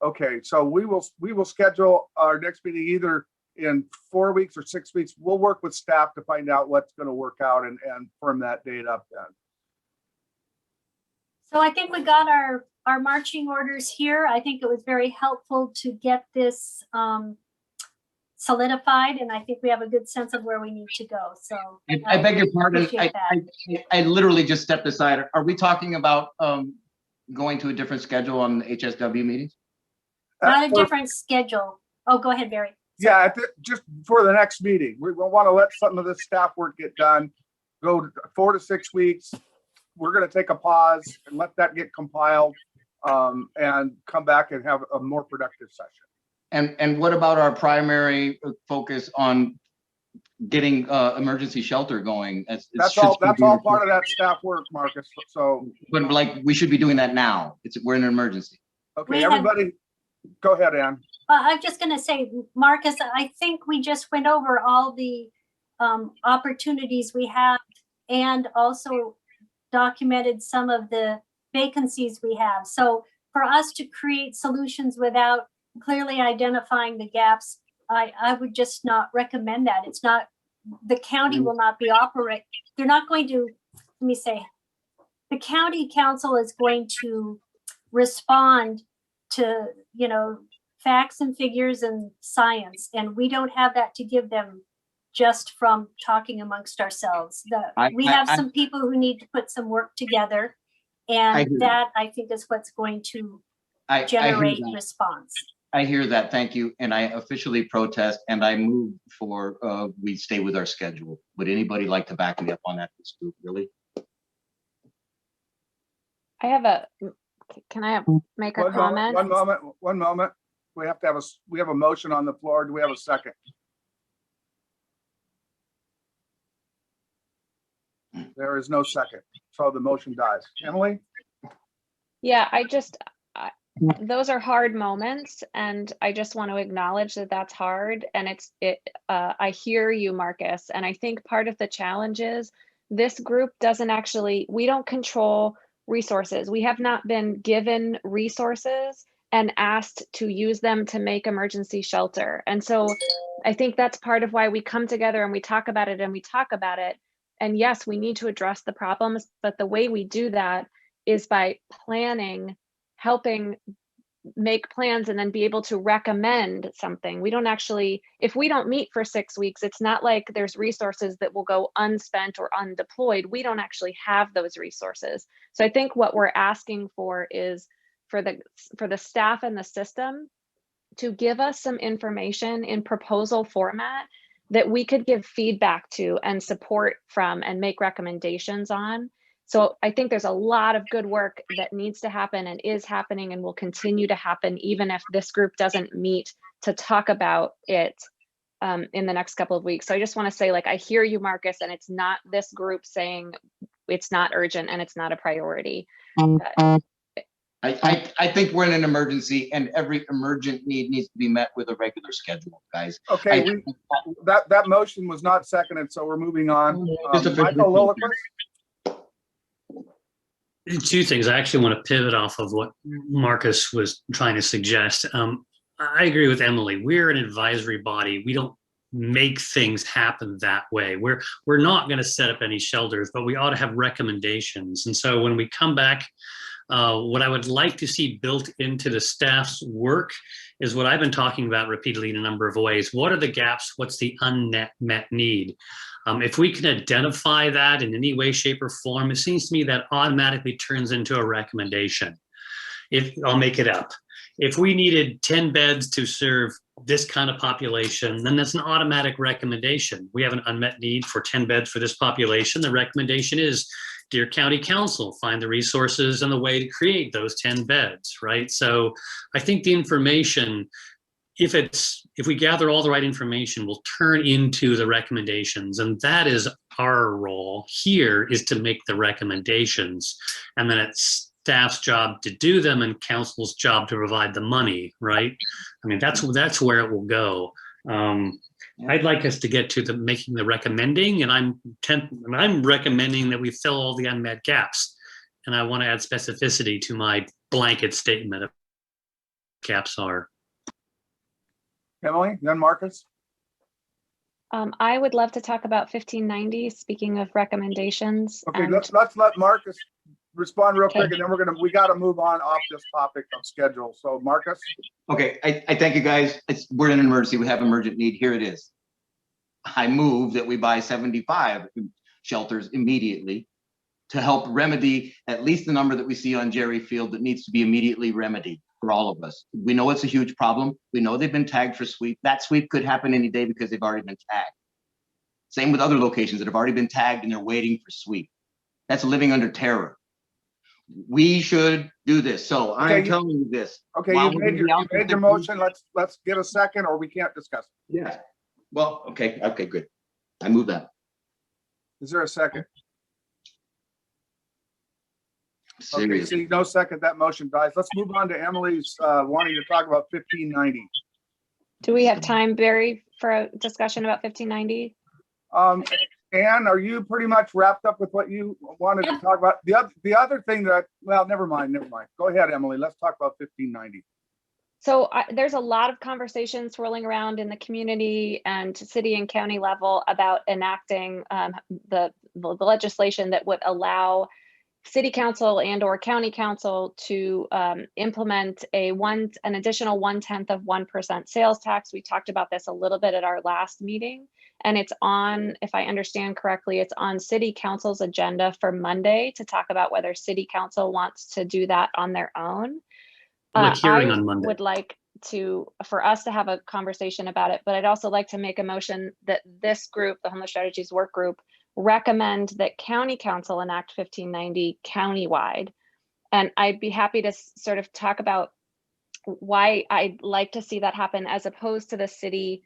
Okay, so we will schedule our next meeting either in 4 weeks or 6 weeks. We'll work with staff to find out what's going to work out and firm that date up then. So I think we got our marching orders here. I think it was very helpful to get this solidified, and I think we have a good sense of where we need to go. So I beg your pardon. I literally just stepped aside. Are we talking about going to a different schedule on the HSW meetings? Not a different schedule. Oh, go ahead, Barry. Yeah, just for the next meeting, we want to let some of the staff work get done. Go 4 to 6 weeks. We're going to take a pause and let that get compiled, and come back and have a more productive session. And what about our primary focus on getting emergency shelter going? That's all part of that staff work, Marcus. So, but like, we should be doing that now. We're in an emergency. Okay, everybody, go ahead, Ann. I'm just going to say, Marcus, I think we just went over all the opportunities we have, and also documented some of the vacancies we have. So for us to create solutions without clearly identifying the gaps, I would just not recommend that. It's not, the county will not be they're not going to, let me say, the county council is going to respond to, facts and figures and science, and we don't have that to give them just from talking amongst ourselves. We have some people who need to put some work together, and that I think is what's going to generate response. I hear that. Thank you. And I officially protest, and I move for we stay with our schedule. Would anybody like to back me up on that, this group, really? Can I make a comment? One moment. We have a motion on the floor. Do we have a second? There is no second. So the motion dies. Emily? Yeah, those are hard moments, and I just want to acknowledge that that's hard. And I hear you, Marcus. And I think part of the challenge is this group we don't control resources. We have not been given resources and asked to use them to make emergency shelter. And so I think that's part of why we come together and we talk about it. And yes, we need to address the problems, but the way we do that is by planning, helping make plans, and then be able to recommend something. If we don't meet for 6 weeks, it's not like there's resources that will go unspent or undeployed. We don't actually have those resources. So I think what we're asking for is for the staff and the system to give us some information in proposal format that we could give feedback to and support from and make recommendations on. So I think there's a lot of good work that needs to happen and is happening and will continue to happen, even if this group doesn't meet to talk about it in the next couple of weeks. So I just want to say, like, I hear you, Marcus, and it's not this group saying it's not urgent and it's not a priority. I think we're in an emergency, and every emergent need needs to be met with a regular schedule, guys. Okay, that motion was not seconded, so we're moving on. Michael Lillipus? Two things. I actually want to pivot off of what Marcus was trying to suggest. I agree with Emily. We're an advisory body. We don't make things happen that way. We're not going to set up any shelters, but we ought to have recommendations. And so when we come back, what I would like to see built into the staff's work is what I've been talking about repeatedly in a number of ways. What are the gaps? What's the unmet need? If we can identify that in any way, shape, or form, it seems to me that automatically turns into a recommendation. I'll make it up. If we needed 10 beds to serve this kind of population, then that's an automatic recommendation. We have an unmet need for 10 beds for this population. The recommendation is, dear County Council, find the resources and the way to create those 10 beds, right? So I think the information, if we gather all the right information, will turn into the recommendations. And that is our role here, is to make the recommendations. And then it's staff's job to do them and council's job to provide the money, right? I mean, that's where it will go. I'd like us to get to making the recommending, and I'm recommending that we fill all the unmet gaps. And I want to add specificity to my blanket statement of gaps are. Emily, then Marcus. I would love to talk about 1590. Speaking of recommendations. Okay, let's let Marcus respond real quick, and then we got to move on off this topic of schedule. So Marcus. Okay, I thank you guys. We're in an emergency. We have emergent need. Here it is. I move that we buy 75 shelters immediately to help remedy at least the number that we see on Jerry Field that needs to be immediately remedied for all of us. We know it's a huge problem. We know they've been tagged for sweep. That sweep could happen any day because they've already been tagged. Same with other locations that have already been tagged and they're waiting for sweep. That's living under terror. We should do this. So okay, I'm telling you this. Okay, you made your motion. Let's get a second, or we can't discuss it. Yeah. Well, okay, good. I move that. Is there a second? Seriously. Okay, see, no second, that motion dies. Let's move on to Emily's wanting to talk about 1590. Do we have time, Barry, for a discussion about 1590? Anne, are you pretty much wrapped up with what you wanted to talk about? The other thing that, well, never mind. Go ahead, Emily. Let's talk about 1590. So there's a lot of conversation swirling around in the community and city and county level about enacting the legislation that would allow city council and or county council to implement an additional 0.1% sales tax. We talked about this a little bit at our last meeting, and it's on, if I understand correctly, it's on city council's agenda for Monday to talk about whether city council wants to do that on their own. Hearing on Monday. Would like for us to have a conversation about it, but I'd also like to make a motion that this group, the Homeless Strategies Work Group, recommend that county council enact 1590 countywide. And I'd be happy to sort of talk about why I'd like to see that happen as opposed to the city,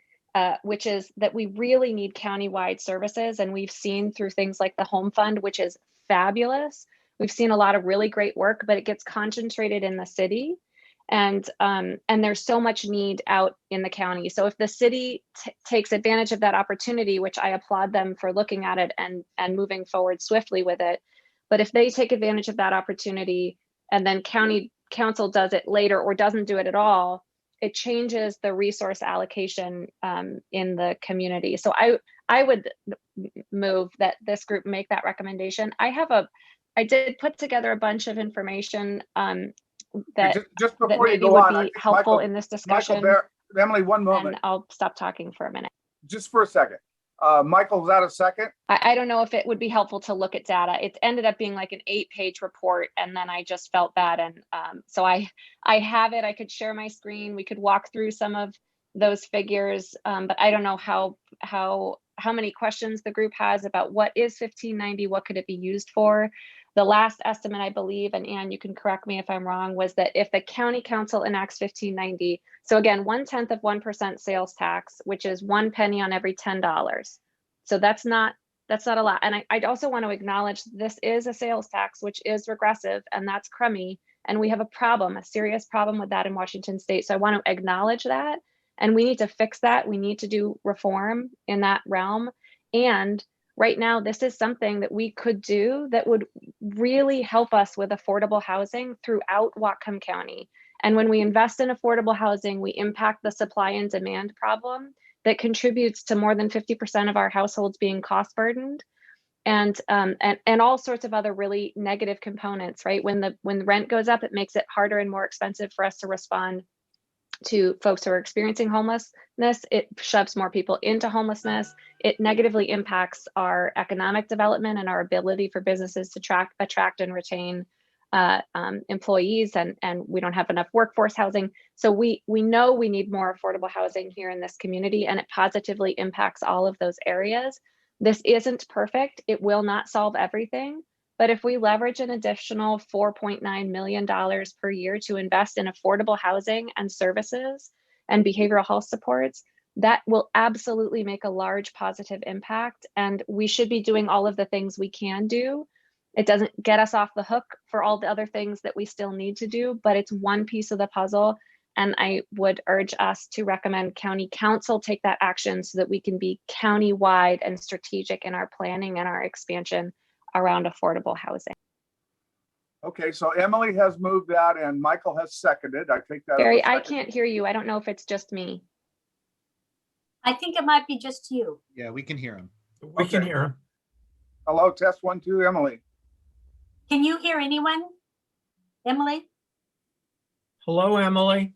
which is that we really need countywide services. And we've seen through things like the Home Fund, which is fabulous. We've seen a lot of really great work, but it gets concentrated in the city. And there's so much need out in the county. So if the city takes advantage of that opportunity, which I applaud them for looking at it and moving forward swiftly with it, but if they take advantage of that opportunity and then county council does it later or doesn't do it at all, it changes the resource allocation in the community. So I would move that this group make that recommendation. I did put together a bunch of information that just before that you go would on, be helpful in this discussion. Emily, one moment. And I'll stop talking for a minute. Just for a second. Michael, is that a second? I don't know if it would be helpful to look at data. It ended up being like an 8-page report, and then I just felt bad. And so I have it. I could share my screen. We could walk through some of those figures, but I don't know how many questions the group has about what is 1590, what could it be used for. The last estimate, I believe, and Ann, you can correct me if I'm wrong, was that if the county council enacts 1590, so again, 1/10 of 1% sales tax, which is 1 penny on every $10. So that's not a lot. And I also want to acknowledge this is a sales tax, which is regressive, and that's crummy. And we have a serious problem with that in Washington state. So I want to acknowledge that. And we need to fix that. We need to do reform in that realm. And right now, this is something that we could do that would really help us with affordable housing throughout Whatcom County. And when we invest in affordable housing, we impact the supply and demand problem that contributes to more than 50% of our households being cost burdened, and all sorts of other really negative components, right? When the rent goes up, it makes it harder and more expensive for us to respond to folks who are experiencing homelessness. It shoves more people into homelessness. It negatively impacts our economic development and our ability for businesses to attract and retain employees, and we don't have enough workforce housing. So we know we need more affordable housing here in this community, and it positively impacts all of those areas. This isn't perfect. It will not solve everything. But if we leverage an additional $4.9 million per year to invest in affordable housing and services and behavioral health supports, that will absolutely make a large positive impact. And we should be doing all of the things we can do. It doesn't get us off the hook for all the other things that we still need to do, but it's one piece of the puzzle. And I would urge us to recommend County Council take that action so that we can be county-wide and strategic in our planning and our expansion around affordable housing. Okay, so Emily has moved that and Michael has seconded. I take that. Barry, I can't hear you. I don't know if it's just me. I think it might be just you. Yeah, we can hear him. We can hear him. Hello, test 1, 2, Emily. Can you hear anyone? Emily? Hello, Emily.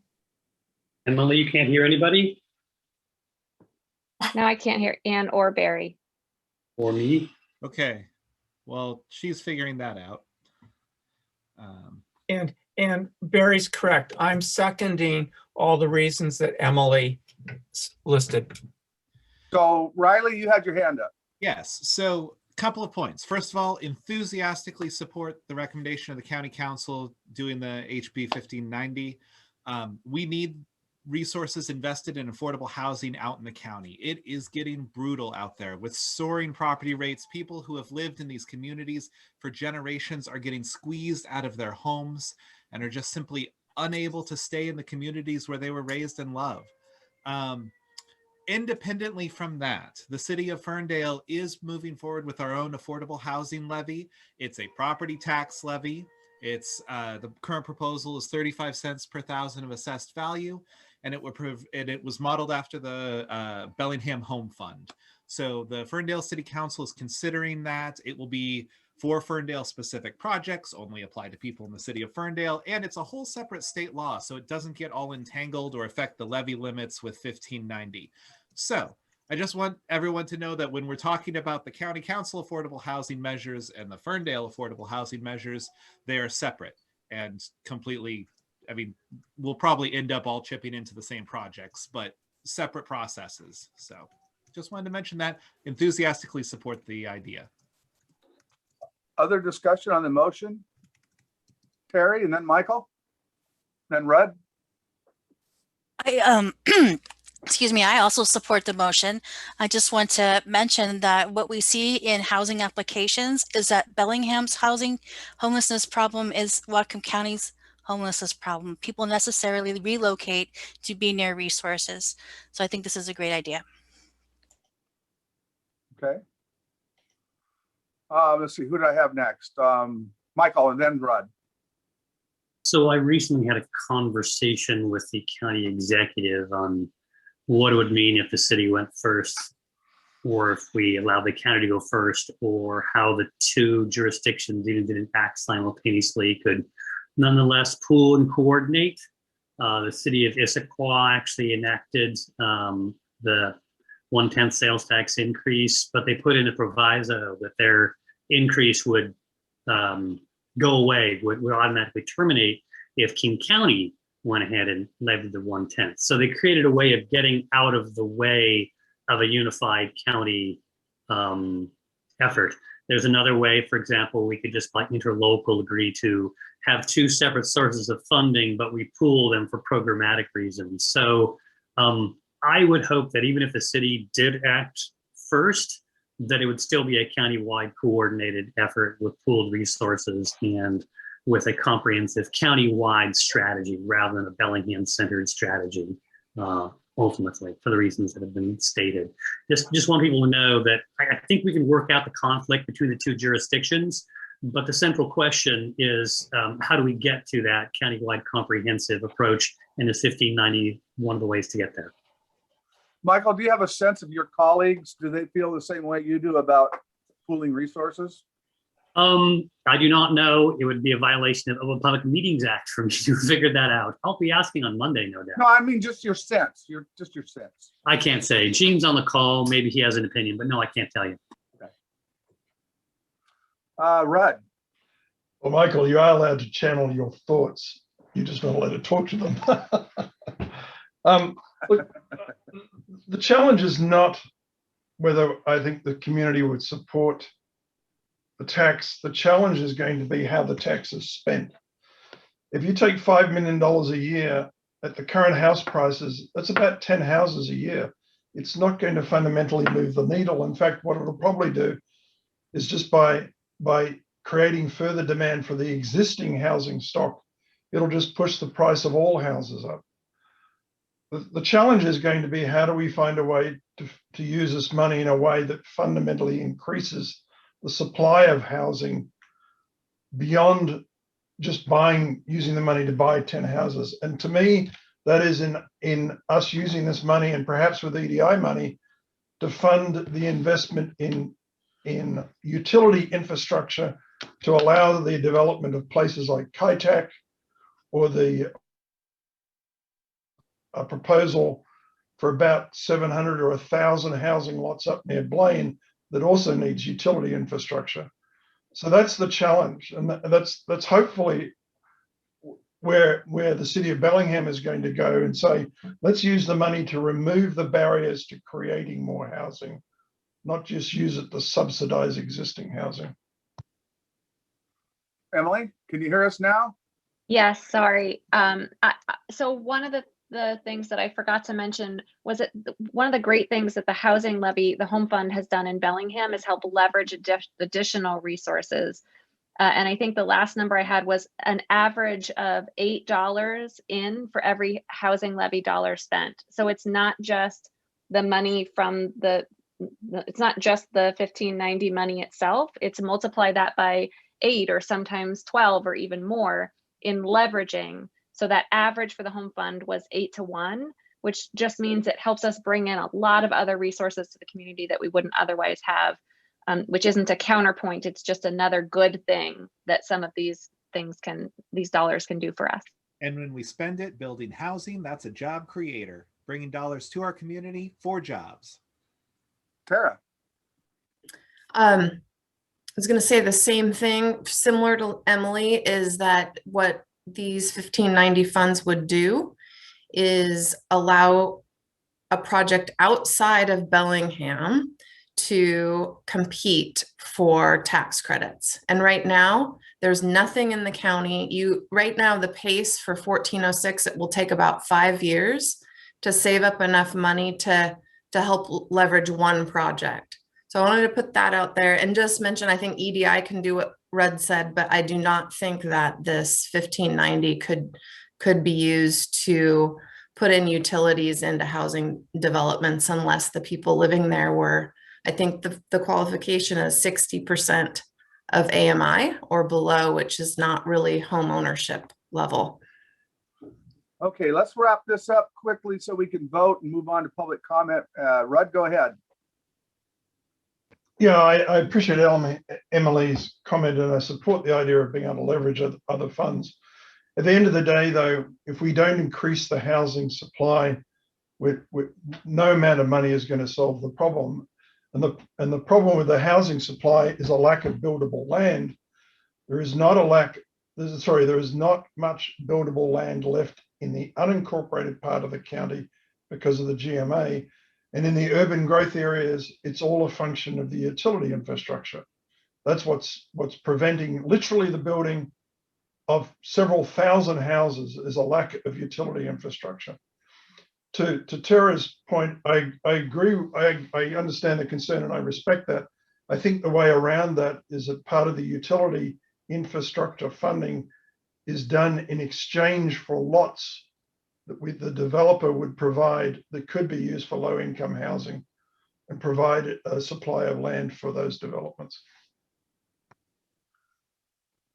Emily, you can't hear anybody? No, I can't hear Ann or Barry. Or me? Okay. Well, she's figuring that out. And Barry's correct. I'm seconding all the reasons that Emily listed. So Riley, you had your hand up. Yes. So a couple of points. First of all, enthusiastically support the recommendation of the County Council doing the HB 1590. We need resources invested in affordable housing out in the county. It is getting brutal out there with soaring property rates. People who have lived in these communities for generations are getting squeezed out of their homes and are just simply unable to stay in the communities where they were raised and loved. Independently from that, the city of Ferndale is moving forward with our own affordable housing levy. It's a property tax levy. It's the current proposal is 35 cents per thousand of assessed value, and it was modeled after the Bellingham Home Fund. So the Ferndale City Council is considering that. It will be for Ferndale specific projects, only apply to people in the city of Ferndale, and it's a whole separate state law, so it doesn't get all entangled or affect the levy limits with 1590. So I just want everyone to know that when we're talking about the County Council affordable housing measures and the Ferndale affordable housing measures, they are separate and completely, I mean, we'll probably end up all chipping into the same projects, but separate processes. So just wanted to mention that, enthusiastically support the idea. Other discussion on the motion? Terry, and then Michael, then Rudd. Excuse me, I also support the motion. I just want to mention that what we see in housing applications is that Bellingham's homelessness problem is Whatcom County's homelessness problem. People necessarily relocate to be near resources. So I think this is a great idea. Okay. Let's see, who did I have next? Michael and then Rudd. So I recently had a conversation with the county executive on what it would mean if the city went first, or if we allow the county to go first, or how the two jurisdictions, even if they didn't act simultaneously, could nonetheless pool and coordinate. The city of Issaquah actually enacted the 1/10 sales tax increase, but they put in a proviso that their increase would go away, would automatically terminate if King County went ahead and levied the 1/10. So they created a way of getting out of the way of a unified county effort. There's another way, for example, we could just like interlocal agree to have two separate sources of funding, but we pool them for programmatic reasons. So I would hope that even if the city did act first, that it would still be a countywide coordinated effort with pooled resources and with a comprehensive countywide strategy rather than a Bellingham-centered strategy, ultimately, for the reasons that have been stated. Just want people to know that I think we can work out the conflict between the two jurisdictions, but the central question is how do we get to that countywide comprehensive approach, and is 1590 one of the ways to get there? Michael, do you have a sense of your colleagues? Do they feel the same way you do about pooling resources? I do not know. It would be a violation of the Public Meetings Act for me to figure that out. I'll be asking on Monday, no doubt. No, I mean just your sense. Your sense. I can't say. Gene's on the call. Maybe he has an opinion, but no, I can't tell you. Okay. Rudd. Well, Michael, you are allowed to channel your thoughts. You're just not allowed to talk to them. Look, the challenge is not whether I think the community would support the tax. The challenge is going to be how the tax is spent. If you take $5 million a year at the current house prices, that's about 10 houses a year. It's not going to fundamentally move the needle. In fact, what it'll probably do is just by creating further demand for the existing housing stock, it'll just push the price of all houses up. The challenge is going to be how do we find a way to use this money in a way that fundamentally increases the supply of housing beyond just using the money to buy 10 houses. And to me, that is in us using this money and perhaps with EDI money to fund the investment in utility infrastructure to allow the development of places like Kaitak, or a proposal for about 700 or 1,000 housing lots up near Blaine that also needs utility infrastructure. So that's the challenge, and that's hopefully where the city of Bellingham is going to go and say, let's use the money to remove the barriers to creating more housing, not just use it to subsidize existing housing. Emily, can you hear us now? Yes, sorry. So one of the things that I forgot to mention was that one of the great things that the housing levy, the home fund, has done in Bellingham is help leverage additional resources. And I think the last number I had was an average of $8 in for every housing levy dollar spent. So it's not just the money from it's not just the 1590 money itself. It's multiply that by 8 or sometimes 12 or even more in leveraging. So that average for the home fund was 8 to 1, which just means it helps us bring in a lot of other resources to the community that we wouldn't otherwise have, which isn't a counterpoint. It's just another good thing that some of these dollars can do for us. And when we spend it building housing, that's a job creator, bringing dollars to our community for jobs. Tara. I was going to say the same thing, similar to Emily, is that what these 1590 funds would do is allow a project outside of Bellingham to compete for tax credits. And right now, there's nothing in the county. Right now, the pace for 1406, it will take about 5 years to save up enough money to help leverage one project. So I wanted to put that out there and just mention, I think EDI can do what Rudd said, but I do not think that this 1590 could be used to put in utilities into housing developments unless the people living there were, I think the qualification is 60% of AMI or below, which is not really home ownership level. Okay, let's wrap this up quickly so we can vote and move on to public comment. Rudd, go ahead. Yeah, I appreciate Emily's comment, and I support the idea of being able to leverage other funds. At the end of the day, though, if we don't increase the housing supply, no amount of money is going to solve the problem. And the problem with the housing supply is a lack of buildable land. There is not much buildable land left in the unincorporated part of the county because of the GMA. And in the urban growth areas, it's all a function of the utility infrastructure. That's what's preventing literally the building of several thousand houses is a lack of utility infrastructure. To Tara's point, I agree. I understand the concern and I respect that. I think the way around that is that part of the utility infrastructure funding is done in exchange for lots that the developer would provide that could be used for low income housing and provide a supply of land for those developments.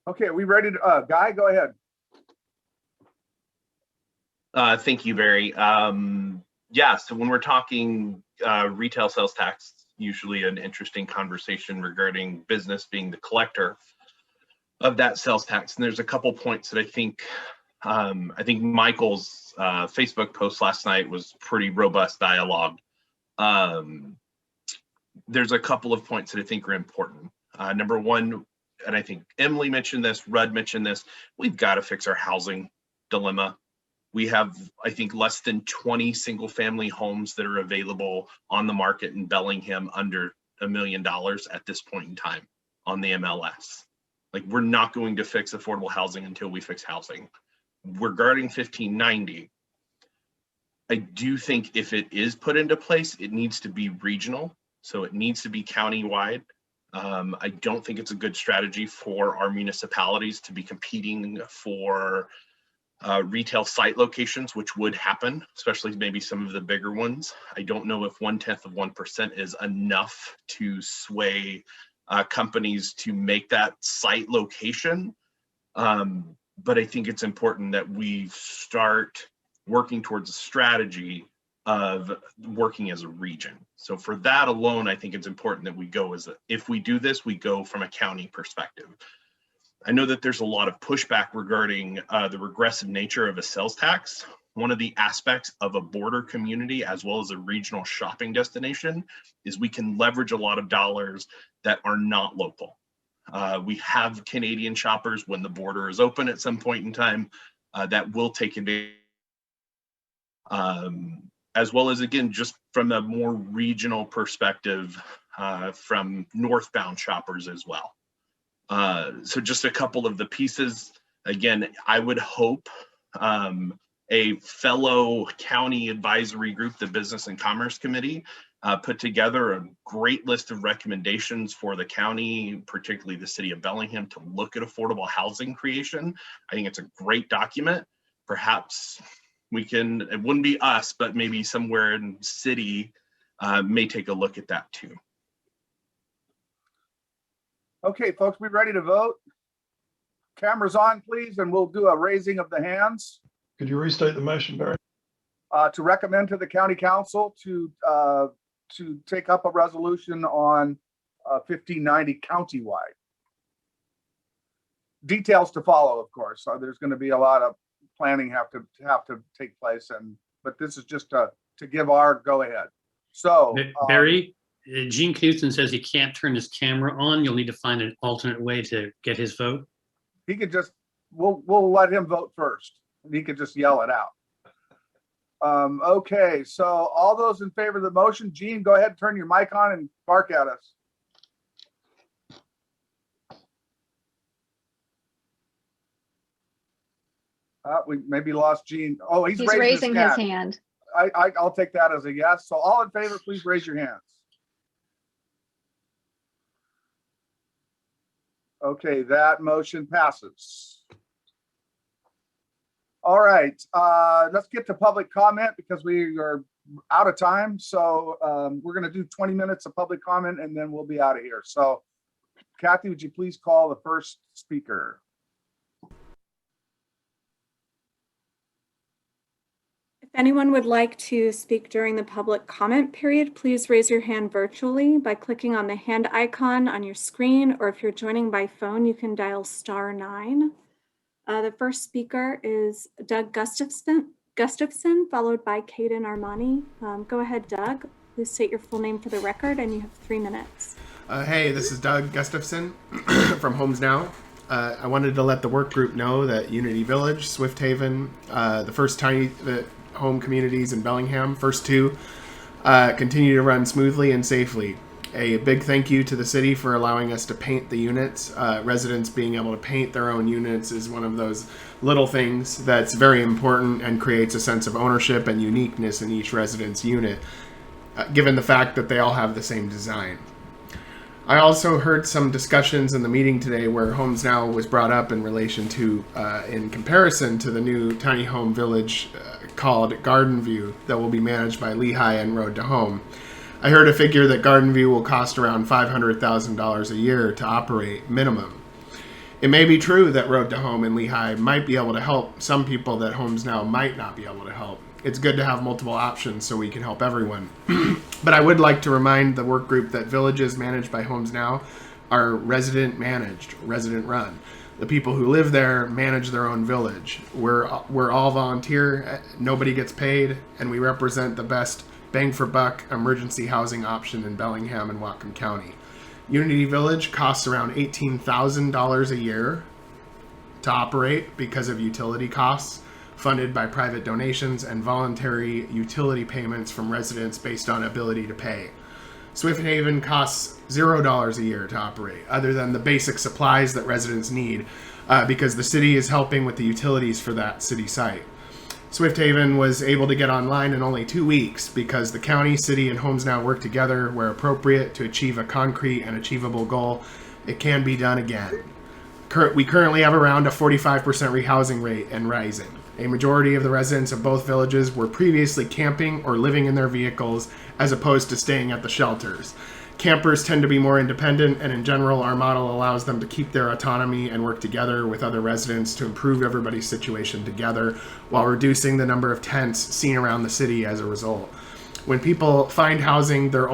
Okay, are we ready to, Guy, go ahead. Thank you, Barry. Yeah, so when we're talking retail sales tax, usually an interesting conversation regarding business being the collector of that sales tax. And there's a couple points that I think Michael's Facebook post last night was pretty robust dialogue. There's a couple of points that I think are important. Number one, and I think Emily mentioned this, Rudd mentioned this, we've got to fix our housing dilemma. We have, I think, less than 20 single family homes that are available on the market in Bellingham under $1 million at this point in time on the MLS. Like, we're not going to fix affordable housing until we fix housing. Regarding 1590, I do think if it is put into place, it needs to be regional. So it needs to be countywide. I don't think it's a good strategy for our municipalities to be competing for retail site locations, which would happen, especially maybe some of the bigger ones. I don't know if 0.1% is enough to sway companies to make that site location. But I think it's important that we start working towards a strategy of working as a region. So for that alone, I think it's important that we go if we do this, we go from a county perspective. I know that there's a lot of pushback regarding the regressive nature of a sales tax. One of the aspects of a border community as well as a regional shopping destination is we can leverage a lot of dollars that are not local. We have Canadian shoppers when the border is open at some point in time that will take advantage. As well as, again, just from a more regional perspective from northbound shoppers as well. So just a couple of the pieces. Again, I would hope a fellow county advisory group, the Business and Commerce Committee, put together a great list of recommendations for the county, particularly the city of Bellingham, to look at affordable housing creation. I think it's a great document. Perhaps we can, it wouldn't be us, but maybe somewhere in city may take a look at that too. Okay, folks, we ready to vote? Cameras on, please, and we'll do a raising of the hands. Could you restate the motion, Barry? To recommend to the county council to take up a resolution on 1590 countywide. Details to follow, of course. So there's going to be a lot of planning have to take place, but this is just to give our go ahead. So Barry, Gene Knudsen says he can't turn his camera on. You'll need to find an alternate way to get his vote. He could just we'll let him vote first, and he could just yell it out. Okay, so all those in favor of the motion, Gene, go ahead and turn your mic on and bark at us. We maybe lost Gene. Oh, he's raising his hand. I'll take that as a yes. So all in favor, please raise your hands. Okay, that motion passes. All right, let's get to public comment because we are out of time. So we're going to do 20 minutes of public comment and then we'll be out of here. So Kathy, would you please call the first speaker? If anyone would like to speak during the public comment period, please raise your hand virtually by clicking on the hand icon on your screen, or if you're joining by phone, you can dial *9. The first speaker is Doug Gustafson. Gustafson, followed by Caden Armani. Go ahead, Doug. Please state your full name for the record, and you have 3 minutes. Hey, this is Doug Gustafson from HomesNOW. I wanted to let the work group know that Unity Village, Swift Haven, the first tiny home communities in Bellingham, first 2, continue to run smoothly and safely. A big thank you to the city for allowing us to paint the units. Residents being able to paint their own units is one of those little things that's very important and creates a sense of ownership and uniqueness in each resident's unit, given the fact that they all have the same design. I also heard some discussions in the meeting today where HomesNOW was brought up in relation to, in comparison to the new tiny home village called Gardenview that will be managed by LIHI and Road2Home. I heard a figure that Gardenview will cost around $500,000 a year to operate, minimum. It may be true that Road2Home and LIHI might be able to help some people that HomesNOW might not be able to help. It's good to have multiple options so we can help everyone. But I would like to remind the work group that villages managed by HomesNOW are resident managed, resident run. The people who live there manage their own village. We're all volunteer, nobody gets paid, and we represent the best bang for buck emergency housing option in Bellingham and Whatcom County. Unity Village costs around $18,000 a year to operate because of utility costs, funded by private donations and voluntary utility payments from residents based on ability to pay. Swift Haven costs $0 a year to operate, other than the basic supplies that residents need, because the city is helping with the utilities for that city site. Swift Haven was able to get online in only 2 weeks because the county, city, and HomesNOW work together where appropriate to achieve a concrete and achievable goal. It can be done again. We currently have around a 45% rehousing rate and rising. A majority of the residents of both villages were previously camping or living in their vehicles as opposed to staying at the shelters. Campers tend to be more independent, and in general, our model allows them to keep their autonomy and work together with other residents to improve everybody's situation together while reducing the number of tents seen around the city as a result. When people find housing, they're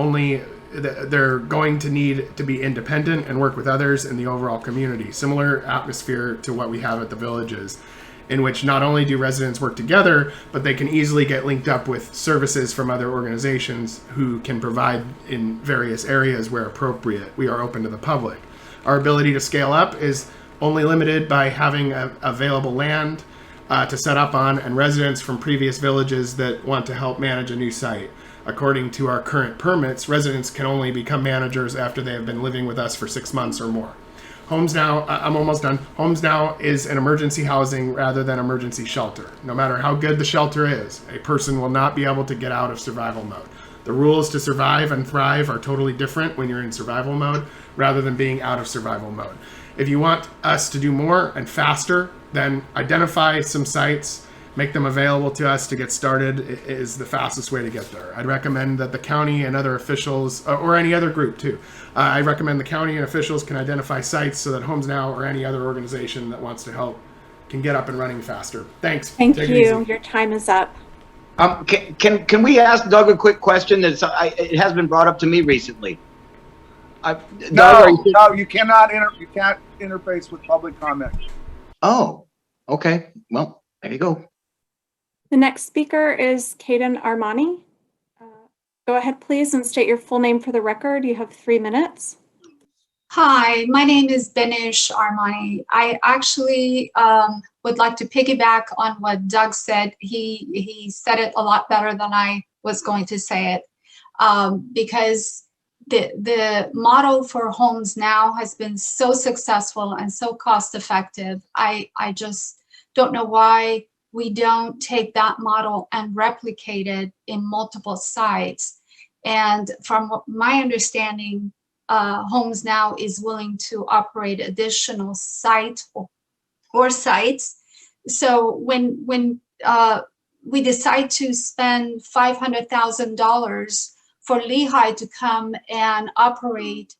going to need to be independent and work with others in the overall community. Similar atmosphere to what we have at the villages, in which not only do residents work together, but they can easily get linked up with services from other organizations who can provide in various areas where appropriate. We are open to the public. Our ability to scale up is only limited by having available land to set up on and residents from previous villages that want to help manage a new site. According to our current permits, residents can only become managers after they have been living with us for 6 months or more. HomesNOW, I'm almost done. HomesNOW is an emergency housing rather than emergency shelter. No matter how good the shelter is, a person will not be able to get out of survival mode. The rules to survive and thrive are totally different when you're in survival mode rather than being out of survival mode. If you want us to do more and faster, then identify some sites, make them available to us to get started is the fastest way to get there. I'd recommend that the county and other officials, or any other group too, I recommend the county and officials can identify sites so that HomesNOW or any other organization that wants to help can get up and running faster. Thanks. Thank Take it you. easy. Your time is up. Can we ask Doug a quick question? It has been brought up to me recently. No, you cannot you can't interface with public comment. Oh, okay. Well, there you go. The next speaker is Caden Armani. Go ahead, please, and state your full name for the record. You have 3 minutes. Hi, my name is Benish Armani. I actually would like to piggyback on what Doug said. He said it a lot better than I was going to say it, because the model for HomesNOW has been so successful and so cost effective. I just don't know why we don't take that model and replicate it in multiple sites. And from my understanding, HomesNOW is willing to operate additional sites. So when we decide to spend $500,000 for LIHI to come and operate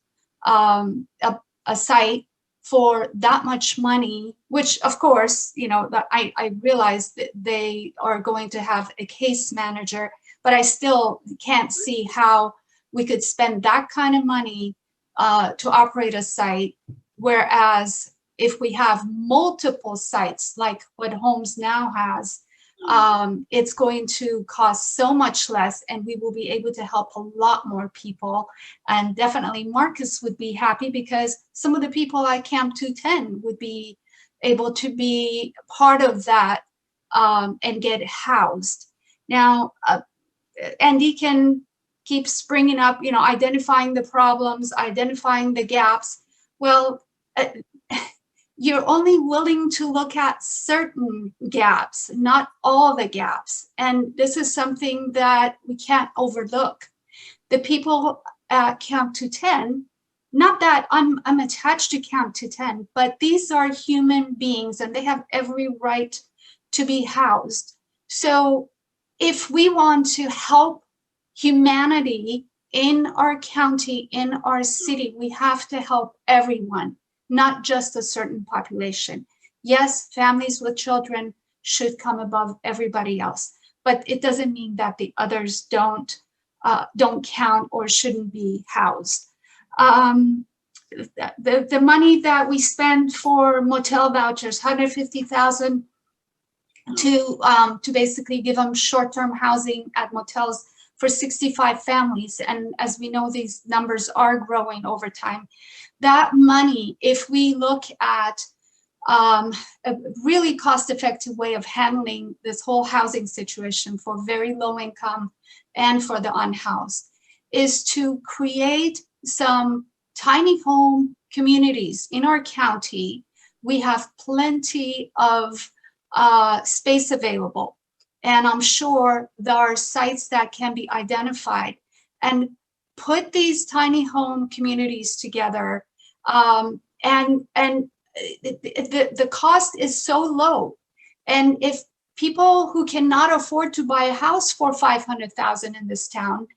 a site for that much money, which of course, I realize that they are going to have a case manager, but I still can't see how we could spend that kind of money to operate a site. Whereas if we have multiple sites like what HomesNOW has, it's going to cost so much less, and we will be able to help a lot more people. And definitely Marcus would be happy because some of the people at Camp 210 would be able to be part of that and get housed. Now, Andy can keep bringing up, you know, identifying the problems, identifying the gaps. Well, you're only willing to look at certain gaps, not all the gaps. And this is something that we can't overlook. The people at Camp 210, not that I'm attached to Camp 210, but these are human beings and they have every right to be housed. So if we want to help humanity in our county, in our city, we have to help everyone, not just a certain population. Yes, families with children should come above everybody else, but it doesn't mean that the others don't count or shouldn't be housed. The money that we spend for motel vouchers, $150,000 to basically give them short-term housing at motels for 65 families. And as we know, these numbers are growing over time. That money, if we look at a really cost-effective way of handling this whole housing situation for very low income and for the unhoused, is to create some tiny home communities in our county. We have plenty of space available. And I'm sure there are sites that can be identified and put these tiny home communities together. And the cost is so low. And if people who cannot afford to buy a house for $500,000 in this town,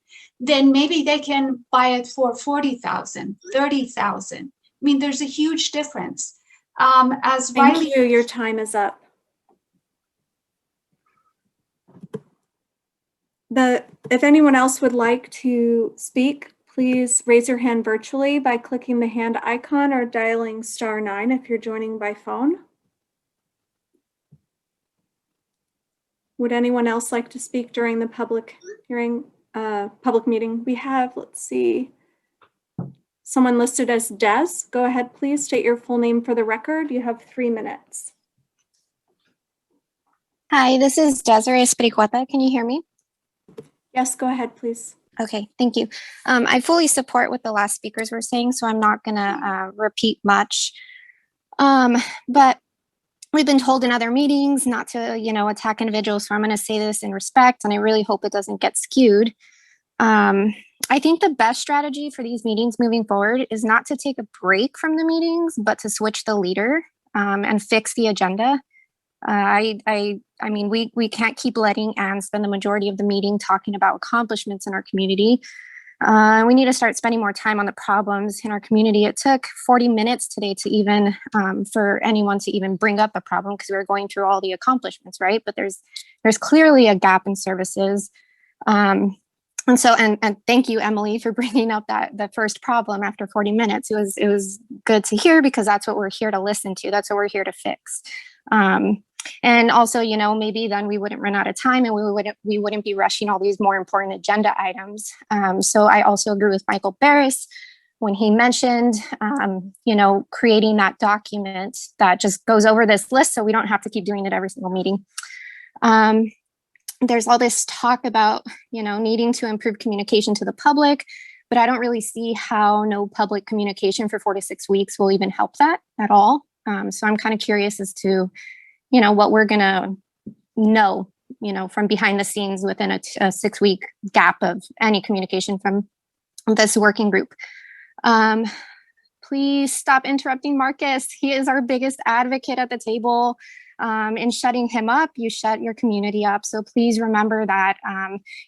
then maybe they can buy it for $40,000, $30,000. I mean, there's a huge difference. As Thank Riley, you. Your time is up. If anyone else would like to speak, please raise your hand virtually by clicking the hand icon or dialing *9 if you're joining by phone. Would anyone else like to speak during the public hearing, public meeting? We have, let's see, someone listed as Des. Go ahead, please state your full name for the record. You have 3 minutes. Hi, this is Desiree Espiricueta. Can you hear me? Yes, go ahead, please. Okay, thank you. I fully support what the last speakers were saying, so I'm not gonna repeat much. But we've been told in other meetings not to, attack individuals, so I'm gonna say this in respect, and I really hope it doesn't get skewed. I think the best strategy for these meetings moving forward is not to take a break from the meetings, but to switch the leader and fix the agenda. I mean, we can't keep letting Anne spend the majority of the meeting talking about accomplishments in our community. We need to start spending more time on the problems in our community. It took 40 minutes today to even, for anyone to even bring up a problem because we were going through all the accomplishments, right? But there's clearly a gap in services. And thank you, Emily, for bringing up the first problem after 40 minutes. It was good to hear because that's what we're here to listen to. That's what we're here to fix. And also, maybe then we wouldn't run out of time and we wouldn't be rushing all these more important agenda items. So I also agree with Michael Barris when he mentioned, creating that document that just goes over this list so we don't have to keep doing it every single meeting. There's all this talk about, needing to improve communication to the public, but I don't really see how no public communication for 4 to 6 weeks will even help that at all. So I'm kind of curious as to, what we're going to know, from behind the scenes within a 6-week gap of any communication from this working group. Please stop interrupting Marcus. He is our biggest advocate at the table. In shutting him up, you shut your community up. So please remember that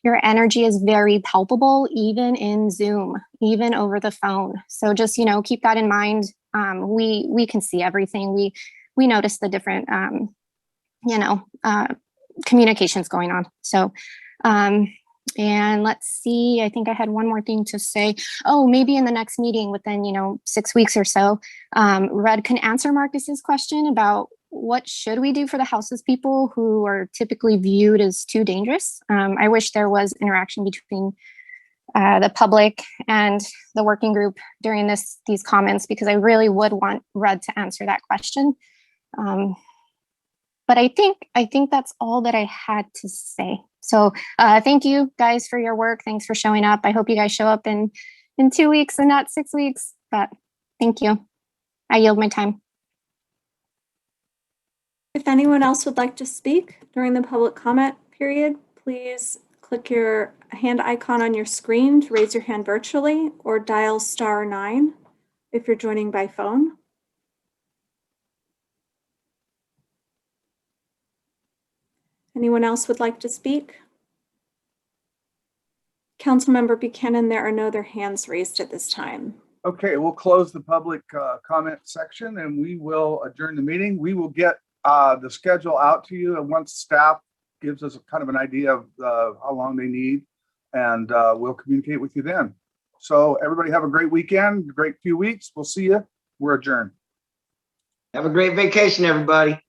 your energy is very palpable, even in Zoom, even over the phone. So just, keep that in mind. We can see everything. We notice the different, communications going on. So, and let's see, I think I had one more thing to say. Oh, maybe in the next meeting within, 6 weeks or so, Red can answer Marcus's question about what should we do for the houseless people who are typically viewed as too dangerous? I wish there was interaction between the public and the working group during these comments, because I really would want Rudd to answer that question. But I think that's all that I had to say. So thank you guys for your work. Thanks for showing up. I hope you guys show up in 2 weeks and not 6 weeks, but thank you. I yield my time. If anyone else would like to speak during the public comment period, please click your hand icon on your screen to raise your hand virtually, or dial *9 if you're joining by phone. Anyone else would like to speak? Councilmember Buchanan, there are no other hands raised at this time. Okay, we'll close the public comment section and we will adjourn the meeting. We will get the schedule out to you, and once staff gives us kind of an idea of how long they need, and we'll communicate with you then. So everybody have a great weekend, great few weeks. We'll see you. We're adjourned. Have a great vacation, everybody.